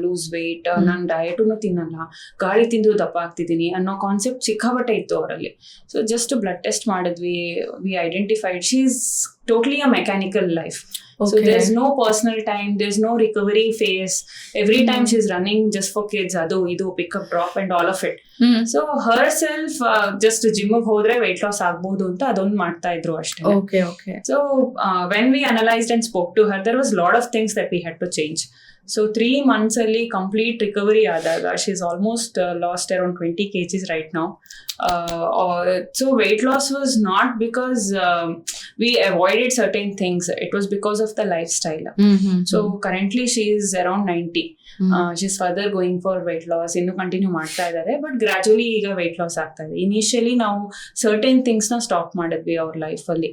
lose weight, ನಾನು ಡಯಟನ್ನು ತಿನ್ನಲ್ಲ, ಗಾಳಿ ತಿಂದು ದಪ್ಪ ಆಗ್ತಿದ್ದೀನಿ ಅನ್ನೋ ಕಾನ್ಸೆಪ್ಟ್ ಸಿಕ್ಕಾಬಟ್ಟೆ ಇತ್ತು ಅವರಲ್ಲಿ. ಸೊ ಜಸ್ಟ್ ಬ್ಲಡ್ ಟೆಸ್ಟ್ ಮಾಡಿದ್ವಿ, we identified she is totally a mechanical life. Okay. So there's no personal time, there's no recovery phase. Every time she's running just for kids, adu idu pick up drop and all of it. So herself just gym ಗೆ ಹೋದ್ರೆ weight loss ಆಗಬಹುದು ಅಂತ ಅದೊಂದು ಮಾಡ್ತಾ ಇದ್ರು ಅಷ್ಟೇ. Okay. So when we analyzed and spoke to her, there was a lot of things that we had to change. So 3 months ಅಲ್ಲಿ complete recovery ಆದಾಗ she is almost last around 20 kgs right now. So weight loss was not because we avoided certain things, it was because of the lifestyle. So currently she is around 90. She's further going for weight loss, ಇನ್ನು continue ಮಾಡ್ತಾ ಇದ್ದಾರೆ, but gradually ಈಗ weight loss ಆಗ್ತಾ ಇದೆ. Initially ನಾವು certain things ನ stop ಮಾಡಿದ್ವಿ ಅವ್ರ ಲೈಫ್ ಅಲ್ಲಿ.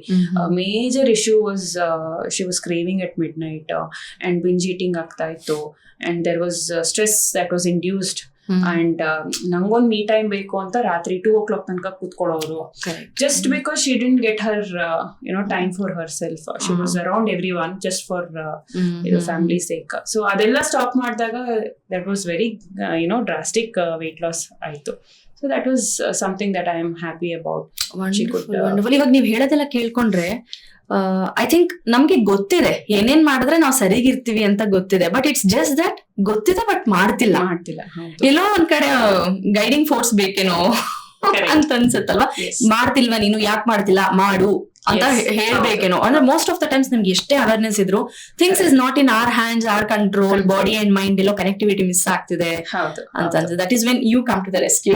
Major issue was she was craving at midnight and binge eating ಆಗ್ತಾ ಇತ್ತು, and there was stress that was induced. And ನಂಗೊಂದು ಮೀ ಟೈಮ್ ಬೇಕು ಅಂತ ರಾತ್ರಿ 2 o'clock ತನಕ ಕೂತ್ಕೊಳ್ಳೋರು, just because she didn't get her time for herself. She was around everyone just for family sake. So ಅದೆಲ್ಲ stop ಮಾಡಿದಾಗ that was very drastic weight loss ಆಯ್ತು. So that was something that I am happy about. ಇವಾಗ ನೀವು ಹೇಳೋದೆಲ್ಲ ಕೇಳ್ಕೊಂಡ್ರೆ I think ನಮ್ಗೆ ಗೊತ್ತಿದೆ ಏನೇನ್ ಮಾಡಿದ್ರೆ ನಾವು ಸರಿಗಿರ್ತೀವಿ ಅಂತ ಗೊತ್ತಿದೆ, ಬಟ್ ಇಟ್ಸ್ ಜಸ್ಟ್ ದಟ್ ಗೊತ್ತಿದೆ ಬಟ್ ಮಾಡ್ತಿಲ್ಲ. ಎಲ್ಲೋ ಒಂದ್ ಕಡೆ ಗೈಡಿಂಗ್ ಫೋರ್ಸ್ ಬೇಕೇನೋ ಅಂತ ಅನ್ಸತ್ತಲ್ವಾ. ಮಾಡ್ತಿಲ್ವಾ ನೀನು, ಯಾಕೆ ಮಾಡ್ತಿಲ್ಲ, ಮಾಡು ಅಂತ ಹೇಳ್ಬೇಕೇನೋ. ಅಂದ್ರೆ ಮೋಸ್ಟ್ ಆಫ್ ದ ಟೈಮ್ಸ್ ನಿಮ್ಗೆ ಎಷ್ಟೇ ಅವೇರ್ನೆಸ್ ಇದ್ರು things is not in our hands, our control, body and mind ಎಲ್ಲೋ ಕನೆಕ್ಟಿವಿಟಿ ಮಿಸ್ ಆಗ್ತಿದೆ ಅಂತ ಅನ್ಸುತ್ತೆ. That is when you come to the rescue.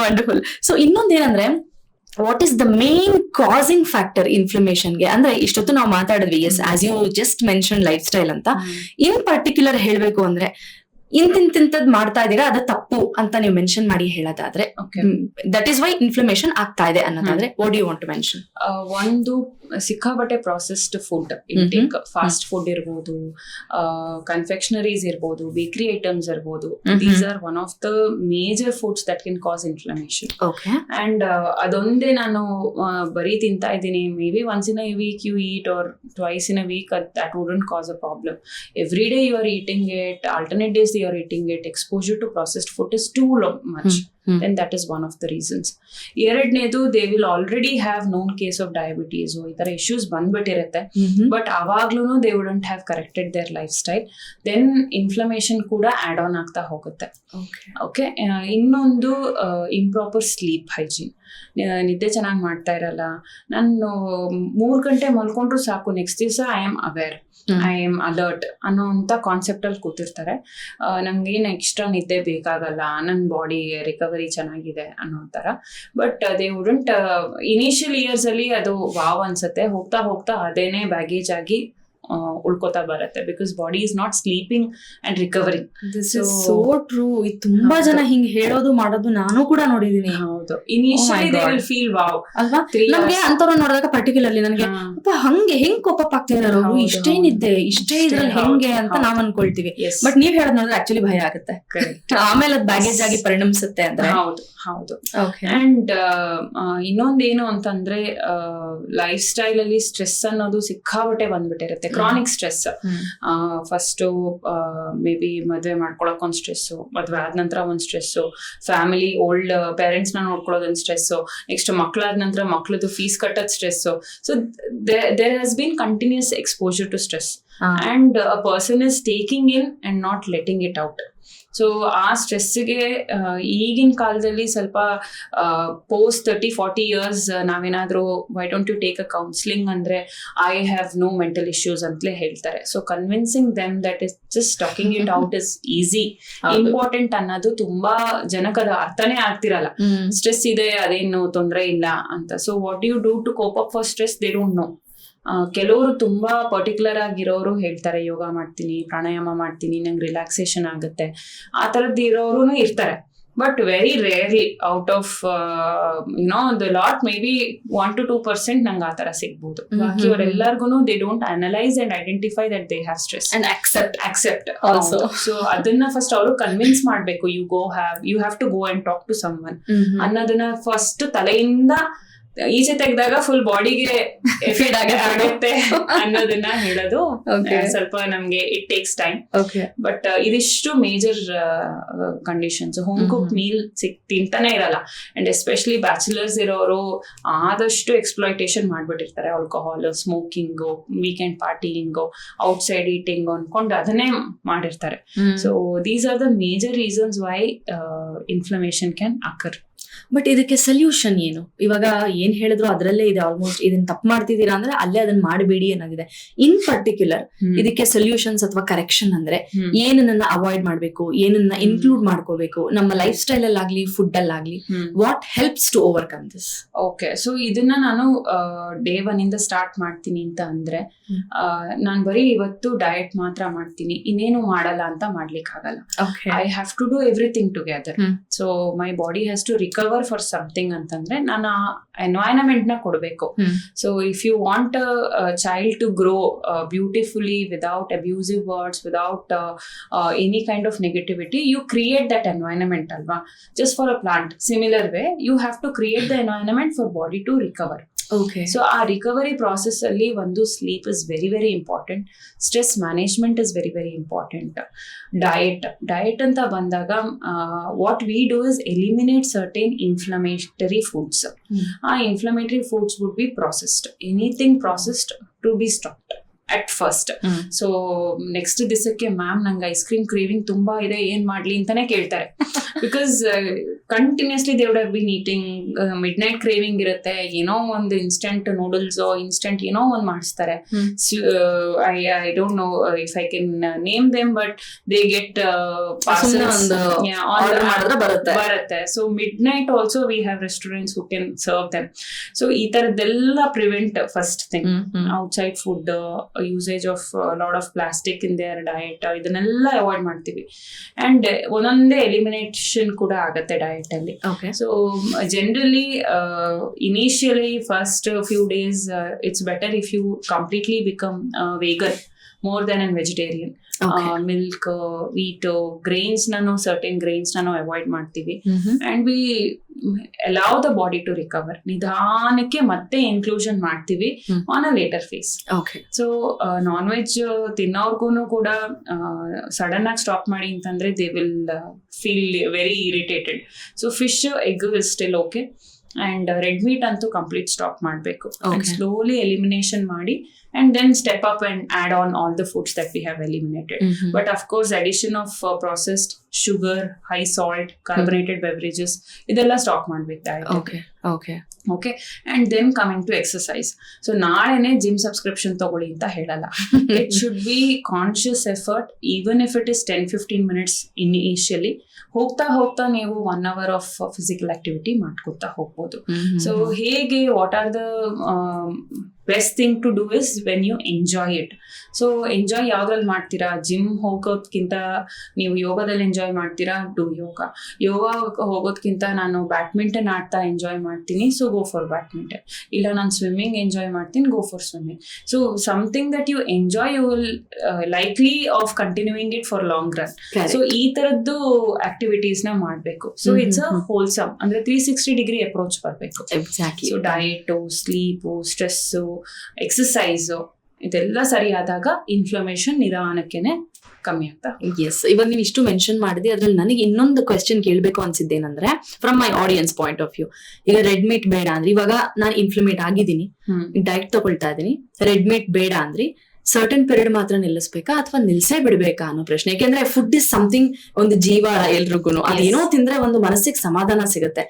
Wonderful. So ಇನ್ನೊಂದೇನಂದ್ರೆ, what is the main causing factor ಇನ್ಫ್ಲಮೇಷನ್ಗೆ? ಅಂದ್ರೆ ಇಷ್ಟೊತ್ತು ನಾವು ಮಾತಾಡಿದ್ವಿ, yes as you just mention lifestyle ಅಂತ. ಇನ್ ಪರ್ಟಿಕ್ಯುಲರ್ ಹೇಳ್ಬೇಕು ಅಂದ್ರೆ ಇಂತಿಂತದ್ ಮಾಡ್ತಾ ಇದೀರಾ ಅದು ತಪ್ಪು ಅಂತ ನೀವು ಮೆನ್ಷನ್ ಮಾಡಿ ಹೇಳೋದಾದ್ರೆ, ದಟ್ ಈಸ್ ವೈ ಇನ್ಫ್ಲಮೇಷನ್ ಆಗ್ತಾ ಇದೆ ಅನ್ನೋದಾದ್ರೆ what do you want to mention? ಒಂದು ಸಿಕ್ಕಾಬಟ್ಟೆ processed food intake, fast food ಇರ್ಬೋದು, ಕನ್ಫೆಕ್ಷನರೀಸ್ ಇರ್ಬೋದು, ಬೇಕರಿ ಐಟಮ್ಸ್ ಇರ್ಬೋದು. These are one of the major foods that can cause inflammation. And ಅದೊಂದೇ ನಾನು ಬರೀ ತಿಂತಾ ಇದ್ದೀನಿ, maybe once in a week you eat or twice in a week, that wouldn't cause a problem. Every day you are eating it, alternate days you are eating it, exposure to processed food is too much. Then that is one of the reasons. ಎರಡನೇದು, they will already have known case of diabetes, ಈ ತರ issues ಬಂದ್ಬಿಟ್ಟಿರುತ್ತೆ, but ಅವಾಗ್ಲೂ they wouldn't have corrected their lifestyle, then inflammation ಕೂಡ add on ಆಗ್ತಾ ಹೋಗುತ್ತೆ. Okay. ಇನ್ನೊಂದು improper sleep hygiene. ನಿದ್ದೆ ಚೆನ್ನಾಗಿ ಮಾಡ್ತಾ ಇರಲ್ಲ, ನಾನು 3 ಗಂಟೆ ಮಲ್ಕೊಂಡ್ರು ಸಾಕು, ನೆಕ್ಸ್ಟ್ ದಿವಸ I am aware, I am alert ಅನ್ನೋಂಥ ಕಾನ್ಸೆಪ್ಟ್ ಅಲ್ಲಿ ಕೂತಿರ್ತಾರೆ. ನಂಗೇನು ಎಕ್ಸ್ಟ್ರಾ ನಿದ್ದೆ ಬೇಕಾಗಲ್ಲ, ನನ್ನ ಬಾಡಿ ರಿಕವರಿ ಚೆನ್ನಾಗಿದೆ ಅನ್ನೋ ತರ. But they wouldn't, initial years ಅಲ್ಲಿ ಅದು ವಾವ್ ಅನ್ಸುತ್ತೆ, ಹೋಗ್ತಾ ಹೋಗ್ತಾ ಅದೇನೆ ಬ್ಯಾಗೇಜ್ ಆಗಿ ಉಳ್ಕೋತಾ ಬರುತ್ತೆ, because body is not sleeping and recovering. So true. ಇದು ತುಂಬಾ ಜನ ಹಿಂಗ್ ಹೇಳೋದು ಮಾಡೋದು ನಾನು ಕೂಡ ನೋಡಿದೀನಿ. ಹೌದು, initially they will feel wow ಅಲ್ವಾ. ನಮ್ಗೆ ಅಂತವ್ರು ನೋಡಿದಾಗ ಪರ್ಟಿಕ್ಯುಲರ್ಲಿ ನನಗೆ ಹಂಗೆ ಹೆಂಗ್ ಕೋಪ ಆಗ್ತಿದಾರ, ಇಷ್ಟೇನಿದ್ದೆ ಇಷ್ಟೇ ಇದ್ರಲ್ಲಿ ಹೆಂಗೆ ಅಂತ ನಾವ್ ಅನ್ಕೊಳ್ತೀವಿ. ಬಟ್ ನೀವ್ ಹೇಳೋದ್ ನೋಡಿದ್ರೆ ಆಕ್ಚುಲಿ ಭಯ ಆಗುತ್ತೆ, ಆಮೇಲೆ ಅದ್ ಬ್ಯಾಗೇಜ್ ಆಗಿ ಪರಿಣಮಿಸುತ್ತೆ ಅಂದ್ರೆ. ಹೌದು. ಅಂಡ್ ಇನ್ನೊಂದೇನು ಅಂತಂದ್ರೆ, ಲೈಫ್ ಸ್ಟೈಲ್ ಅಲ್ಲಿ ಸ್ಟ್ರೆಸ್ ಅನ್ನೋದು ಸಿಕ್ಕಾಬಟ್ಟೆ ಬಂದ್ಬಿಟ್ಟಿರುತ್ತೆ. Chronic stress, first maybe ಮದ್ವೆ ಮಾಡ್ಕೊಳಕ್ ಒಂದ್ ಸ್ಟ್ರೆಸ್ಸು, ಮದ್ವೆ ಆದ ನಂತರ ಒಂದ್ ಸ್ಟ್ರೆಸ್ಸು, ಫ್ಯಾಮಿಲಿ ಓಲ್ಡ್ ಪೇರೆಂಟ್ಸ್ ನ ನೋಡ್ಕೊಳ್ಳೋದೊಂದ್ ಸ್ಟ್ರೆಸ್ಸು, ನೆಕ್ಸ್ಟ್ ಮಕ್ಳಾದ ನಂತರ ಮಕ್ಳದು ಫೀಸ್ ಕಟ್ಟೋದ್ stress. So there has been continuous exposure to stress, and a person is taking in and not letting it out. So ಆ ಸ್ಟ್ರೆಸ್ಗೆ ಈಗಿನ ಕಾಲದಲ್ಲಿ ಸ್ವಲ್ಪ ಪೋಸ್ಟ್ 30-40 ಇಯರ್ಸ್ ನಾವೇನಾದ್ರೂ why don't you take a counselling ಅಂದ್ರೆ I have no mental issues ಅಂತಲೇ ಹೇಳ್ತಾರೆ. So convincing them that is just talking it out is easy, important ಅನ್ನೋದು ತುಂಬಾ ಜನಕ್ಕದ ಅರ್ಥನೇ ಆಗ್ತಿರಲ್ಲ. ಸ್ಟ್ರೆಸ್ ಇದೆ, ಅದೇನು ತೊಂದರೆ ಇಲ್ಲ ಅಂತ. So what you do to cope up for stress, they don't know. ಕೆಲವರು ತುಂಬಾ ಪರ್ಟಿಕ್ಯುಲರ್ ಆಗಿರೋರು ಹೇಳ್ತಾರೆ, ಯೋಗ ಮಾಡ್ತೀನಿ, ಪ್ರಾಣಾಯಾಮ ಮಾಡ್ತೀನಿ, ನಂಗೆ ರಿಲ್ಯಾಕ್ಸೇಷನ್ ಆಗುತ್ತೆ, ಆ ತರದ್ದು ಇರೋರು ಇರ್ತಾರೆ. But very rarely out of the lot, maybe 1-2% ನಂಗೆ ಆ ತರ ಸಿಗ್ಬೋದು. ಬಾಕಿ ಅವರೆಲ್ಲರಿಗೂ they don't analyse and identify that they have stress and accept also. So ಅದನ್ನ ಫಸ್ಟ್ ಅವರು ಕನ್ವಿನ್ಸ್ ಮಾಡ್ಬೇಕು, you have to go and talk to someone ಅನ್ನೋದನ್ನ ಫಸ್ಟ್ ತಲೆಯಿಂದ ಈಚೆ ತೆಗೆದಾಗ ಫುಲ್ ಬಾಡಿಗೆ ಎಫೆಕ್ಟ್ ಆಗುತ್ತೆ ಅನ್ನೋದನ್ನ ಹೇಳೋದು. ಸ್ವಲ್ಪ ನಮ್ಗೆ ಇಟ್ ಟೇಕ್ಸ್ ಟೈಮ್, ಬಟ್ ಇದಿಷ್ಟು major conditions. Home cook meal ತಿಂತಾನೆ ಇರಲ್ಲ, ಅಂಡ್ ಎಸ್ಪೆಷಲಿ ಬ್ಯಾಚುಲರ್ಸ್ ಇರೋರು ಆದಷ್ಟು ಎಕ್ಸ್ಪ್ಲಾಯ್ಟೇಷನ್ ಮಾಡ್ಬಿಟ್ಟಿರ್ತಾರೆ. Alcohol, smoking, weekend partying, outside eating ಅನ್ಕೊಂಡು ಅದನ್ನೇ ಮಾಡಿರ್ತಾರೆ. So these are the major reasons why inflammation can occur. But ಇದಕ್ಕೆ ಸೊಲ್ಯೂಷನ್ ಏನು? ಇವಾಗ ಏನ್ ಹೇಳಿದ್ರು ಅದ್ರಲ್ಲೇ ಇದೆ ಆಲ್ಮೋಸ್ಟ್. ಇದನ್ನ ತಪ್ಪು ಮಾಡ್ತಿದ್ದೀರಾ ಅಂದ್ರೆ ಅಲ್ಲೇ ಅದನ್ನ ಮಾಡಬೇಡಿ ಏನಾಗಿದೆ. ಇನ್ ಪರ್ಟಿಕ್ಯುಲರ್ ಇದಕ್ಕೆ ಸೊಲ್ಯೂಷನ್ಸ್ ಅಥವಾ ಕರೆಕ್ಷನ್ ಅಂದ್ರೆ ಏನನ್ನ ಅವಾಯ್ಡ್ ಮಾಡ್ಬೇಕು, ಏನನ್ನ ಇನ್ಕ್ಲೂಡ್ ಮಾಡ್ಕೋಬೇಕು ನಮ್ಮ ಲೈಫ್ ಸ್ಟೈಲ್ ಅಲ್ಲಾಗ್ಲಿ, ಫುಡ್ ಅಲ್ಲಾಗ್ಲಿ? What helps to overcome this? Okay, so ಇದನ್ನ ನಾನು ಡೇ 1 ಇಂದ ಸ್ಟಾರ್ಟ್ ಮಾಡ್ತೀನಿ ಅಂತ ಅಂದ್ರೆ, ನಾನ್ ಬರೀ ಇವತ್ತು ಡಯಟ್ ಮಾತ್ರ ಮಾಡ್ತೀನಿ, ಇನ್ನೇನು ಮಾಡಲ್ಲ ಅಂತ ಮಾಡ್ಲಿಕ್ಕೆ ಆಗಲ್ಲ. I have to do everything together. So my body has to recover for something ಅಂತಂದ್ರೆ ನಾನು ಆ ಎನ್ವೈರನ್ಮೆಂಟ್ ನ ಕೊಡ್ಬೇಕು. So if you want a child to grow beautifully without abusive words, without any kind of negativity, you create that environment ಅಲ್ವಾ. Just for a plant similar way you have to create the environment for body to recover. So ಆ recovery process ಅಲ್ಲಿ ಒಂದು sleep is very very important, stress management is very very important. Diet ಅಂತ ಬಂದಾಗ what we do is eliminate certain inflammatory foods. ಆ inflammatory foods would be processed. Anything processed to be stopped at first. So next ದಿವಸಕ್ಕೆ ma'am ನಂಗೆ ice cream craving ತುಂಬಾ ಇದೆ, ಏನ್ ಮಾಡ್ಲಿ ಅಂತಾನೆ ಕೇಳ್ತಾರೆ. Because continuously they would have been eating. Midnight craving ಇರುತ್ತೆ, ಏನೋ ಒಂದು ಇನ್ಸ್ಟೆಂಟ್ ನೂಡಲ್ಸ್, ಇನ್ಸ್ಟೆಂಟ್ ಏನೋ ಒಂದು ಮಾಡಿಸ್ತಾರೆ. I don't know if I can name them, but they get ಬರುತ್ತೆ. So midnight also we have restaurants who can serve them. So ಈ ತರದ್ದೆಲ್ಲ prevent first thing. Outside food usage of lot of plastic in their diet, ಇದನ್ನೆಲ್ಲ avoid ಮಾಡ್ತೀವಿ. And ಒಂದೊಂದೇ elimination ಕೂಡ ಆಗತ್ತೆ diet ಅಲ್ಲಿ. So generally initially first few days it's better if you completely become vegan more than a vegetarian. Milk, wheat, grains ನಾನು certain grains ನಾನು avoid ಮಾಡ್ತೀವಿ. And we allow the body to recover. ನಿಧಾನಕ್ಕೆ ಮತ್ತೆ inclusion ಮಾಡ್ತೀವಿ on a later phase. So non veg ತಿನ್ನೋರ್ಗು ಕೂಡ sudden ಆಗಿ stop ಮಾಡಿ ಅಂತಂದ್ರೆ they will feel very irritated. So fish, egg is still okay. And red meat ಅಂತೂ complete stop ಮಾಡಬೇಕು. ಸ್ಲೋಲಿ ಎಲಿಮಿನೇಷನ್ ಮಾಡಿ and then step up and add on all the foods that we have eliminated. But of course addition of processed sugar, high salt, carbonated beverages idella stop ಮಾಡಬೇಕು diet. Okay. And then coming to exercise. So ನಾಳೆನೆ gym subscription ತಗೊಳ್ಳಿ ಅಂತ ಹೇಳಲ್ಲ. It should be conscious effort, even if it is 10-15 minutes initially. ಹೋಗ್ತಾ ನೀವು 1 hour of physical activity ಮಾಡ್ಕೊತಾ ಹೋಗ್ಬೋದು. So ಹೇಗೆ, what are the best thing to do is when you enjoy it. So enjoy ಯಾವ್ದ್ರಲ್ಲಿ ಮಾಡ್ತೀರಾ? ಜಿಮ್ ಹೋಗೋದ್ಕಿಂತ ನೀವು ಯೋಗದಲ್ಲಿ enjoy ಮಾಡ್ತೀರಾ, ಡೂ ಯೋಗ ಹೋಗೋದ್ಕಿಂತ ನಾನು ಬ್ಯಾಡ್ಮಿಂಟನ್ ಆಡ್ತಾ ಎಂಜಾಯ್ ಮಾಡ್ತೀನಿ, ಸೊ ಗೋ ಫಾರ್ ಬ್ಯಾಡ್ಮಿಂಟನ್. ಇಲ್ಲ ನಾನು ಸ್ವಿಮ್ಮಿಂಗ್ ಎಂಜಾಯ್ ಮಾಡ್ತೀನಿ, go for swimming. So something that you enjoy, you will likely of continuing it for long run. So ಈ ತರದ್ದು ಆಕ್ಟಿವಿಟೀಸ್ ನ ಮಾಡ್ಬೇಕು. ಸೊ ಇಟ್ಸ್ ಅ ಹೋಲ್ಸಮ್, ಅಂದ್ರೆ 360 ಡಿಗ್ರಿ ಅಪ್ರೋಚ್ ಬರ್ಬೇಕು. So diet, sleep, stress, exercise ಇದೆಲ್ಲ ಸರಿ ಆದಾಗ ಇನ್ಫ್ಲಮೇಷನ್ ನಿಧಾನಕ್ಕೆನೆ ಕಮ್ಮಿ ಆಗ್ತಾ. ಎಸ್, ಇವಾಗ ನೀವು ಇಷ್ಟು ಮೆನ್ಷನ್ ಮಾಡಿದ್ರಿ, ಅದ್ರಲ್ಲಿ ನನಗೆ ಇನ್ನೊಂದು ಕ್ವೆಶ್ಚನ್ ಕೇಳಬೇಕು ಅನ್ಸಿದ್ದೇನಂದ್ರೆ, from my audience point of view, ಈಗ ರೆಡ್ ಮೀಟ್ ಬೇಡ ಅಂದ್ರೆ, ಇವಾಗ ನಾನು ಇನ್ಫ್ಲಮೇಟ್ ಆಗಿದ್ದೀನಿ, ಡಯಟ್ ತಗೊಳ್ತಾ ಇದ್ದೀನಿ, ರೆಡ್ ಮೀಟ್ ಬೇಡ ಅಂದ್ರೆ ಸರ್ಟನ್ ಪೀರಿಯಡ್ ಮಾತ್ರ ನಿಲ್ಲಿಸ್ಬೇಕಾ ಅಥವಾ ನಿಲ್ಸೇ ಬಿಡ್ಬೇಕಾ ಅನ್ನೋ ಪ್ರಶ್ನೆ. ಯಾಕೆಂದ್ರೆ ಫುಡ್ ಇಸ್ ಸಮಥಿಂಗ್, ಒಂದು ಜೀವ ಎಲ್ರಿಗೂ. ಅದೇನೋ ತಿಂದ್ರೆ ಒಂದು ಮನಸ್ಸಿಗೆ ಸಮಾಧಾನ ಸಿಗುತ್ತೆ.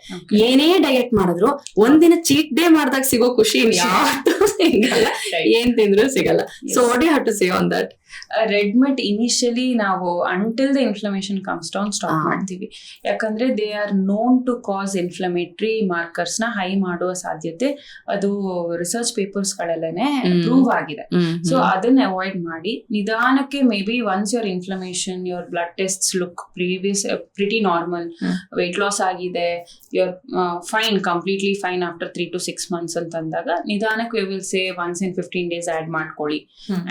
ಏನೇ ಡಯಟ್ ಮಾಡಿದ್ರು ಒಂದಿನ ಚೀಟ್ ಡೇ ಮಾಡಿದಾಗ ಸಿಗೋ ಖುಷಿ ಸಿಗಲ್ಲ, ಏನ್ ತಿಂದ್ರು ಸಿಗಲ್ಲ. So what you have to say on that? Red meat initially ನಾವು until the inflammation comes down stop ಮಾಡ್ತೀವಿ. ಯಾಕಂದ್ರೆ they are known to cause inflammatory markers ನ ಹೈ ಮಾಡುವ ಸಾಧ್ಯತೆ ಅದು ರಿಸರ್ಚ್ ಪೇಪರ್ಸ್ ಗಳಲ್ಲೇನೆ ಪ್ರೂವ್ ಆಗಿದೆ. ಸೊ ಅದನ್ನ ಅವಾಯ್ಡ್ ಮಾಡಿ ನಿಧಾನಕ್ಕೆ, maybe once your inflammation, your blood test look pretty normal, weight loss ಆಗಿದೆ, you're fine, completely fine after 3 to 6 months ಅಂತಂದಾಗ ನಿಧಾನಕ್ಕೆ we will say once in 15 days add ಮಾಡ್ಕೊಳ್ಳಿ.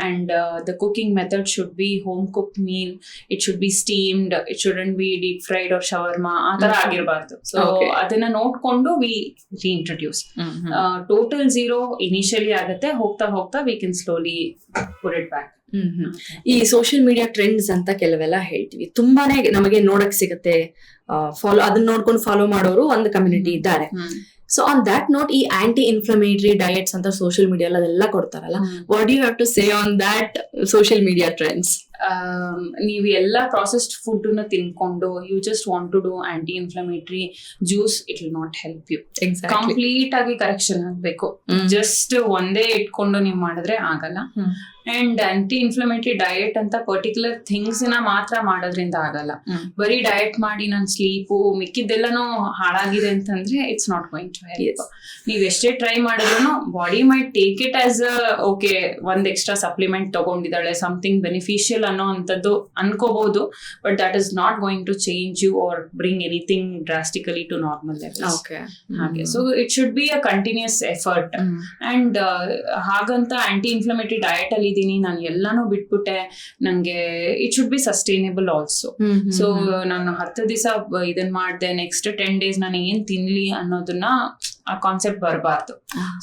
And the cooking method should be home cooked meal, it should be steamed, it shouldn't be deep fried or shawarma ಆ ತರ ಆಗಿರಬಾರ್ದು. So ಅದನ್ನ ನೋಡ್ಕೊಂಡು we reintroduce. Total 0 initially ಆಗತ್ತೆ, ಹೋಗ್ತಾ we can slowly put it back. ಈ social media trends ಅಂತ ಕೆಲವೆಲ್ಲ ಹೇಳ್ತೀವಿ, ತುಂಬಾನೇ ನಮಗೆ ನೋಡಕ್ ಸಿಗತ್ತೆ. ಅದನ್ನ ನೋಡ್ಕೊಂಡು ಫಾಲೋ ಮಾಡೋರು ಒಂದು ಕಮ್ಯುನಿಟಿ ಇದ್ದಾರೆ. ಸೊ ಆನ್ ದಟ್ ನೋಟ್, ಈ ಆಂಟಿ ಇನ್ಫ್ಲಮೇಟರಿ ಡಯಟ್ಸ್ ಅಂತ ಸೋಷಿಯಲ್ ಮೀಡಿಯಾ ಅದೆಲ್ಲ ಕೊಡ್ತಾರಲ್ಲ, what you have to say on that social media trends? ನೀವು ಎಲ್ಲ ಪ್ರಾಸೆಸ್ಡ್ ಫುಡ್ ನ ತಿನ್ಕೊಂಡು you just want to do anti inflammatory juice, it will not help you. Complete ಆಗಿ correction ಆಗ್ಬೇಕು. Just ಒಂದೇ ಇಟ್ಕೊಂಡು ನೀವು ಮಾಡಿದ್ರೆ ಆಗಲ್ಲ. ಅಂಡ್ ಆಂಟಿ ಇನ್ಫ್ಲಮೇಟರಿ ಡಯಟ್ ಅಂತ ಪರ್ಟಿಕ್ಯುಲರ್ ಥಿಂಗ್ಸ್ ನ ಮಾತ್ರ ಮಾಡೋದ್ರಿಂದ ಆಗಲ್ಲ. ಬರೀ ಡಯಟ್ ಮಾಡಿ ನನ್ ಸ್ಲೀಪು ಮಿಕ್ಕಿದ್ದೆಲ್ಲನೂ ಹಾಳಾಗಿದೆ ಅಂತಂದ್ರೆ it's not going to help. ನೀವ್ ಎಷ್ಟೇ ಟ್ರೈ ಮಾಡಿದ್ರು body might take it as okay, ಒಂದ್ ಎಕ್ಸ್ಟ್ರಾ ಸಪ್ಲಿಮೆಂಟ್ ತಗೊಂಡಿದ್ದಾಳೆ, ಸಮಥಿಂಗ್ ಬೆನಿಫಿಷಿಯಲ್ ಅನ್ನೋ ಅಂತದ್ದು ಅನ್ಕೋಬಹುದು. But that is not going to change you or bring anything drastically to normal levels. ಹಾಗೆ so it should be a continuous effort. And ಹಾಗಂತ anti inflammatory diet ಅಲ್ಲಿ ನಾನು ಎಲ್ಲಾನು ಬಿಟ್ಬಿಟ್ಟೆ, ನಂಗೆ it should be sustainable also. So ನಾನು 10 ದಿವಸ ಇದನ್ ಮಾಡ್ದೆ, ನೆಕ್ಸ್ಟ್ 10 days ನಾನು ಏನ್ ತಿನ್ಲಿ ಅನ್ನೋದನ್ನ ಆ ಕಾನ್ಸೆಪ್ಟ್ ಬರಬಾರ್ದು.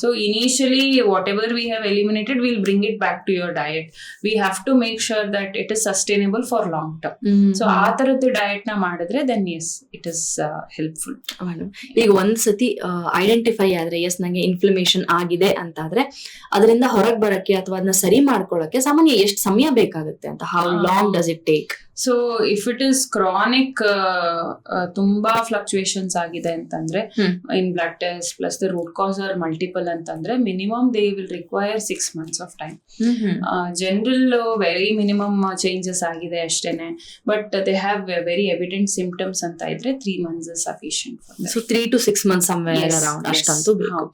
So initially whatever we have eliminated will bring it back to your diet. We have to make sure that it is sustainable for long term. So ಆ ತರದ್ದು ಡಯಟ್ ನ ಮಾಡಿದ್ರೆ then as it is helpful. ಈಗ ಒಂದ್ಸತಿ identify ಆದ್ರೆ S ನಂಗೆ inflammation ಆಗಿದೆ ಅಂತಾದ್ರೆ ಅದರಿಂದ ಹೊರಗೆ ಬರಕ್ಕೆ ಅಥವಾ ಅದನ್ನ ಸರಿ ಮಾಡ್ಕೊಳ್ಳಕ್ಕೆ ಸಾಮಾನ್ಯ ಎಷ್ಟು ಸಮಯ ಬೇಕಾಗುತ್ತೆ ಅಂತ? How long does it take? So if it is chronic, ತುಂಬಾ ಫ್ಲಕ್ಚುಯೇಷನ್ಸ್ ಆಗಿದೆ ಅಂತಂದ್ರೆ, in blood test plus the root cause are multiple ಅಂತಂದ್ರೆ, minimum they will require 6 months of time. General very minimum changes ಆಗಿದೆ ಅಷ್ಟೇನೆ, but they have very evident symptoms ಅಂತ ಇದ್ರೆ 3 months is sufficient for that. So 3 to 6 months somewhere around ಅಷ್ಟಂತೂ ಬೇಕು.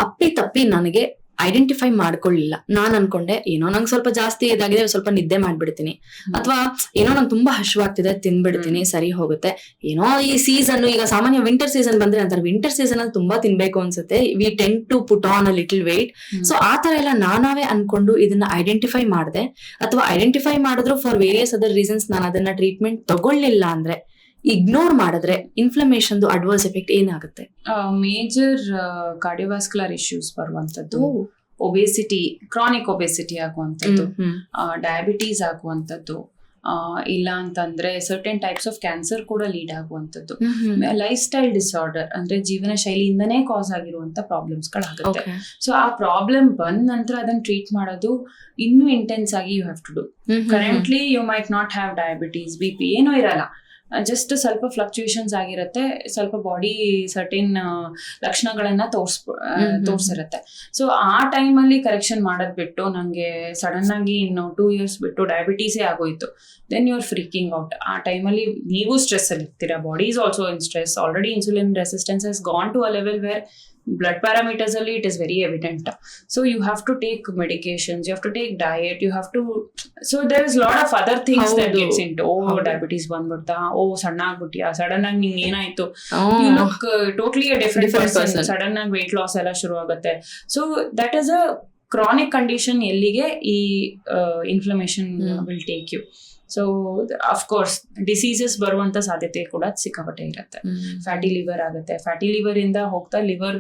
ಅಪ್ಪಿ ತಪ್ಪಿ ನನಗೆ identify ಮಾಡ್ಕೊಳ್ಳಿಲ್ಲ. ನಾನ್ ಅನ್ಕೊಂಡೆ ಏನೋ ನಂಗೆ ಸ್ವಲ್ಪ ಜಾಸ್ತಿ ಇದಾಗಿದೆ, ಸ್ವಲ್ಪ ನಿದ್ದೆ ಮಾಡ್ಬಿಡ್ತೀನಿ, ಅಥವಾ ಏನೋ ನಂಗೆ ತುಂಬಾ ಹಶ್ವಾಗ್ತಿದೆ, ತಿನ್ಬಿಡ್ತೀನಿ, ಸರಿ ಹೋಗುತ್ತೆ. ಏನೋ ಈ ಸೀಸನ್, ಈಗ ಸಾಮಾನ್ಯ ವಿಂಟರ್ ಸೀಸನ್ ಬಂದ್ರೆ ಅಂತಾರೆ ವಿಂಟರ್ ಸೀಸನ್ ಅಲ್ಲಿ ತುಂಬಾ ತಿನ್ಬೇಕು ಅನ್ಸುತ್ತೆ, we tend to put on a little weight. So ಆ ತರ ಎಲ್ಲ ನಾವೇ ಅನ್ಕೊಂಡು ಇದನ್ನ ಐಡೆಂಟಿಫೈ ಮಾಡಿದೆ, ಅಥವಾ ಐಡೆಂಟಿಫೈ ಮಾಡಿದ್ರು ಫಾರ್ ವೇರಿಯಸ್ ಅದರ್ ರೀಸನ್ಸ್ ನಾನು ಅದನ್ನ ಟ್ರೀಟ್ಮೆಂಟ್ ತಗೊಳ್ಳಿಲ್ಲ ಅಂದ್ರೆ, ಇಗ್ನೋರ್ ಮಾಡಿದ್ರೆ ಇನ್ಫ್ಲಮೇಷನ್ ಅಡ್ವರ್ಸ್ ಎಫೆಕ್ಟ್ ಏನಾಗುತ್ತೆ? ಮೇಜರ್ ಕಾರ್ಡಿಯೋವಾಸ್ಕ್ಯುಲರ್ ಇಶ್ಯೂಸ್ ಬರುವಂತದ್ದು, ಒಬೆಸಿಟಿ, ಕ್ರಾನಿಕ್ ಒಬೆಸಿಟಿ ಆಗುವಂಥದ್ದು, ಡಯಾಬಿಟೀಸ್ ಆಗುವಂಥದ್ದು, ಇಲ್ಲ ಅಂತಂದ್ರೆ ಸರ್ಟೆನ್ ಟೈಪ್ಸ್ ಆಫ್ ಕ್ಯಾನ್ಸರ್ ಕೂಡ ಲೀಡ್ ಆಗುವಂಥದ್ದು, ಲೈಫ್ ಸ್ಟೈಲ್ ಡಿಸಾರ್ಡರ್ ಅಂದ್ರೆ ಜೀವನ ಶೈಲಿಯಿಂದನೇ ಕಾಸ್ ಆಗಿರುವಂತ ಪ್ರಾಬ್ಲಮ್ಸ್ ಗಳಾಗುತ್ತೆ. ಸೊ ಆ ಪ್ರಾಬ್ಲಮ್ ಬಂದ ನಂತರ ಅದನ್ನ ಟ್ರೀಟ್ ಮಾಡೋದು ಇನ್ನೂ ಇಂಟೆನ್ಸ್ ಆಗಿ you have to do. Currently you might not have diabetes, BP ಏನೂ ಇರಲ್ಲ, ಜಸ್ಟ್ ಸ್ವಲ್ಪ ಫ್ಲಕ್ಚುಯೇಷನ್ಸ್ ಆಗಿರುತ್ತೆ, ಸ್ವಲ್ಪ ಬಾಡಿ ಸರ್ಟೇನ್ ಲಕ್ಷಣಗಳನ್ನ ತೋರ್ಸಿರುತ್ತೆ. ಸೊ ಆ ಟೈಮಲ್ಲಿ ಕರೆಕ್ಷನ್ ಮಾಡೋದ್ ಬಿಟ್ಟು ನಂಗೆ ಸಡನ್ ಆಗಿ ಇನ್ನು 2 years ಬಿಟ್ಟು ಡಯಾಬಿಟೀಸೇ ಆಗೋಯ್ತು, then you are freaking out. ಆ ಟೈಮಲ್ಲಿ ನೀವು ಸ್ಟ್ರೆಸ್ ಅಲ್ಲಿ ಇರ್ತೀರಾ, body is also in stress, already insulin resistance has gone to a level where blood parameters ಅಲ್ಲಿ it is very evident. So you have to take medications, you have to take diet, you have to, so there is lot of other things that gets into. Diabetes ಬಂದ್ಬಿಡ್ತಾ, ಸಣ್ಣ ಆಗ್ಬಿಟ್ಟಿಯಾ, sudden ಆಗಿ ನಿಂಗೆ ಏನಾಯ್ತು, you look totally a different person, sudden ಆಗಿ weight loss ಎಲ್ಲ ಶುರು ಆಗುತ್ತೆ. So that is a chronic condition ಎಲ್ಲಿಗೆ ಈ inflammation will take you. So of course diseases ಬರುವಂತ ಸಾಧ್ಯತೆ ಕೂಡ ಸಿಕ್ಕಾಪಟ್ಟೆ ಇರುತ್ತೆ. ಫ್ಯಾಟಿ ಲಿವರ್ ಆಗುತ್ತೆ, ಫ್ಯಾಟಿ ಲಿವರ್ ಇಂದ ಹೋಗ್ತಾ liver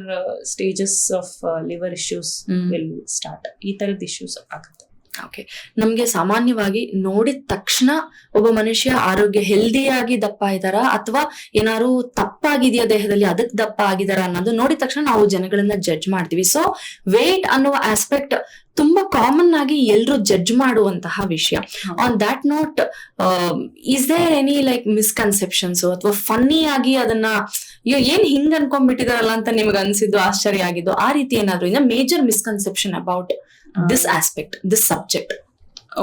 stages of liver issues will start, ಈ ತರದ ಇಶ್ಯೂಸ್ ಆಗುತ್ತೆ. ಓಕೆ, ನಮ್ಗೆ ಸಾಮಾನ್ಯವಾಗಿ ನೋಡಿದ ತಕ್ಷಣ ಒಬ್ಬ ಮನುಷ್ಯ ಆರೋಗ್ಯ ಹೆಲ್ದಿಯಾಗಿ ದಪ್ಪ ಇದ್ದಾರಾ ಅಥವಾ ಏನಾದ್ರು ತಪ್ಪಾಗಿದೆಯಾ ದೇಹದಲ್ಲಿ ಅದಕ್ಕೆ ದಪ್ಪ ಆಗಿದಾರ ಅನ್ನೋದು ನೋಡಿದ ತಕ್ಷಣ ನಾವು ಜನಗಳನ್ನ ಜಡ್ಜ್ ಮಾಡ್ತೀವಿ. ಸೊ ವೇಟ್ ಅನ್ನುವ ಆಸ್ಪೆಕ್ಟ್ ತುಂಬಾ ಕಾಮನ್ ಆಗಿ ಎಲ್ರು ಜಡ್ಜ್ ಮಾಡುವಂತಹ ವಿಷಯ. On that note, is there any like misconceptions ಅಥವಾ ಫನ್ನಿ ಆಗಿ ಅದನ್ನ ಏನ್ ಹಿಂಗ್ ಅನ್ಕೊಂಡ್ಬಿಟ್ಟಿದಾರಲ್ಲ ಅಂತ ನಿಮ್ಗೆ ಅನ್ಸಿದ್ದು, ಆಶ್ಚರ್ಯ ಆಗಿದ್ದು, ಆ ರೀತಿ ಏನಾದ್ರು ಇನ್ನ major misconception about this aspect, this subject?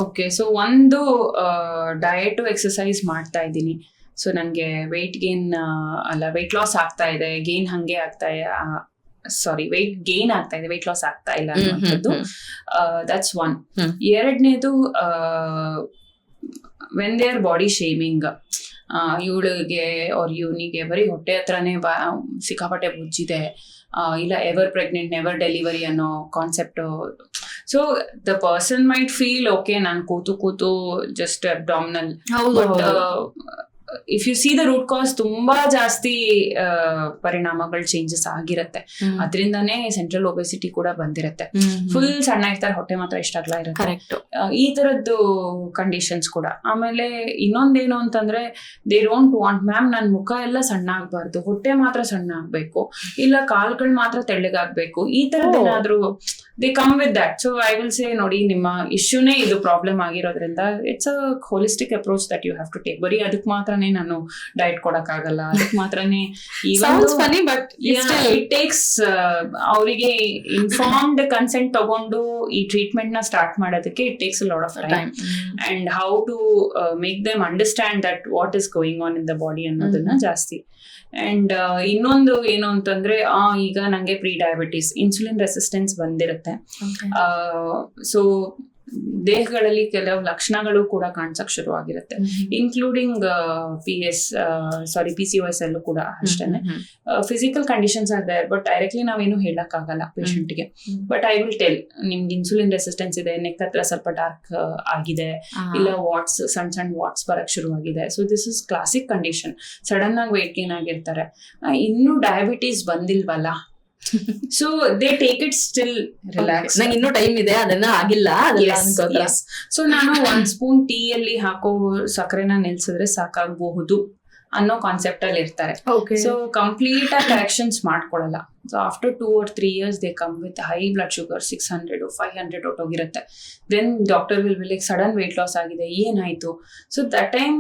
Okay, so ಒಂದು ಡಯಟ್ ಎಕ್ಸರ್ಸೈಸ್ ಮಾಡ್ತಾ ಇದ್ದೀನಿ, ಸೊ ನಂಗೆ ವೆಯ್ಟ್ ಗೇನ್ ಅಲ್ಲ ವೆಯ್ಟ್ ಲಾಸ್ ಆಗ್ತಾ ಇದೆ, ಗೇನ್ ಹಂಗೆ ಆಗ್ತಾ ಇದೆ, ಸಾರಿ ವೆಯ್ಟ್ ಗೇನ್ ಆಗ್ತಾ ಇದೆ, ವೆಯ್ಟ್ ಲಾಸ್ ಆಗ್ತಾ ಇಲ್ಲ ಅನ್ನುವಂಥದ್ದು. That's one. ಎರಡನೇದು, when they are body shaming, ಇವಳಿಗೆ ಅವ್ರ ಇವನಿಗೆ ಬರೀ ಹೊಟ್ಟೆ ಹತ್ರನೇ ಸಿಕ್ಕಾಪಟ್ಟೆ ಬುಜ್ಜಿದೆ, ಇಲ್ಲ ಎವರ್ ಪ್ರೆಗ್ನೆಂಟ್ ನೆವರ್ ಡೆಲಿವರಿ ಅನ್ನೋ concept. So the person might feel okay, ನಾನು ಕೂತು just abdominal, if you see the root cause ತುಂಬಾ ಜಾಸ್ತಿ ಪರಿಣಾಮಗಳು ಚೇಂಜಸ್ ಆಗಿರತ್ತೆ, ಅದರಿಂದಾನೇ ಸೆಂಟ್ರಲ್ ಒಬೆಸಿಟಿ ಕೂಡ ಬಂದಿರತ್ತೆ. ಫುಲ್ ಸಣ್ಣ ಇರ್ತಾರೆ, ಹೊಟ್ಟೆ ಮಾತ್ರ ಇಷ್ಟಾಗ್ಲಾ ಇರುತ್ತೆ, ಈ ತರದ್ದು ಕಂಡೀಷನ್ಸ್ ಕೂಡ. ಆಮೇಲೆ ಇನ್ನೊಂದೇನು ಅಂತಂದ್ರೆ, ದೇ ಡೋಂಟ್ ವಾಂಟ್, ಮ್ಯಾಮ್ ನನ್ ಮುಖ ಎಲ್ಲ ಸಣ್ಣ ಆಗ್ಬಾರ್ದು, ಹೊಟ್ಟೆ ಮಾತ್ರ ಸಣ್ಣ ಆಗ್ಬೇಕು, ಇಲ್ಲ ಕಾಲ್ಗಳು ಮಾತ್ರ ತೆಳ್ಳಗಾಗ್ಬೇಕು, ಈ ತರದ್ದೇನಾದ್ರೂ they come with that. So I will say, ನೋಡಿ ನಿಮ್ಮ ಇಶ್ಯೂನೇ ಇದು ಪ್ರಾಬ್ಲಮ್ ಆಗಿರೋದ್ರಿಂದ it's a holistic approach that you have to take. ಬರೀ ಅದಕ್ಕೆ ಮಾತ್ರನೇ ನಾನು ಡಯಟ್ ಕೊಡಕ್ ಆಗಲ್ಲ, ಅದಕ್ಕೆ ಮಾತ್ರನೇ ಬಟ್ ಇಟ್ ಟೇಕ್ಸ್ ಅವರಿಗೆ ಇನ್ಫಾರ್ಮ್ಡ್ ಕನ್ಸೆಂಟ್ ತಗೊಂಡು ಈ ಟ್ರೀಟ್ಮೆಂಟ್ ನ ಸ್ಟಾರ್ಟ್ ಮಾಡೋದಕ್ಕೆ it takes a lot of time and how to make them understand that what is going on in the body ಅನ್ನೋದನ್ನ ಜಾಸ್ತಿ. ಅಂಡ್ ಇನ್ನೊಂದು ಏನು ಅಂತಂದ್ರೆ, ಈಗ ನಂಗೆ ಪ್ರೀ ಡಯಾಬಿಟಿಸ್, ಇನ್ಸುಲಿನ್ ರೆಸಿಸ್ಟೆನ್ಸ್ ಬಂದಿರುತ್ತೆ. ಸೊ ದೇಹಗಳಲ್ಲಿ ಕೆಲವು ಲಕ್ಷಣಗಳು ಕೂಡ ಕಾಣಿಸಕ್ ಶುರು ಆಗಿರುತ್ತೆ, ಇನ್ಕ್ಲೂಡಿಂಗ್ PCOS ಅಲ್ಲೂ ಕೂಡ ಅಷ್ಟೇನೆ. Physical conditions are there, but directly ನಾವೇನು ಹೇಳಕ್ ಆಗಲ್ಲ ಪೇಷಂಟ್ಗೆ. ಬಟ್ ಐ ವಿಲ್ ಟೆಲ್, ನಿಮ್ಗೆ ಇನ್ಸುಲಿನ್ ರೆಸಿಸ್ಟೆನ್ಸ್ ಇದೆ, ನೆಕ್ ಹತ್ರ ಸ್ವಲ್ಪ ಡಾರ್ಕ್ ಆಗಿದೆ, ಇಲ್ಲ ವಾಟ್ಸ್ ಸಣ್ಣ ವಾಟ್ಸ್ ಬರಕ್ ಶುರು ಆಗಿದೆ. So this is classic condition. Sudden ಆಗಿ ವೇಟ್ ಗೇನ್ ಆಗಿರ್ತಾರೆ, ಇನ್ನೂ ಡಯಾಬಿಟೀಸ್ ಬಂದಿಲ್ವಲ್ಲ, so they take it still relax, ನಂಗೆ ಇನ್ನೂ ಟೈಮ್ ಇದೆ, ಅದನ್ನ ಆಗಿಲ್ಲ. ಸೊ ನಾನು 1 ಸ್ಪೂನ್ ಟೀ ಅಲ್ಲಿ ಹಾಕೋ ಸಕ್ಕರೆನ ನಿಲ್ಸಿದ್ರೆ ಸಾಕಾಗಬಹುದು ಅನ್ನೋ ಕಾನ್ಸೆಪ್ಟ್ ಅಲ್ಲಿ ಇರ್ತಾರೆ. ಸೊ ಕಂಪ್ಲೀಟ್ ಆಗಿ ಕರೆಕ್ಷನ್ಸ್ ಮಾಡ್ಕೊಳಲ್ಲ. So after 2 or 3 years they come with high blood sugar, 600 500 ಹೊಟ್ಟೋಗಿರುತ್ತೆ. Then doctor will be like, sudden weight loss ಆಗಿದೆ, ಏನಾಯ್ತು? So that time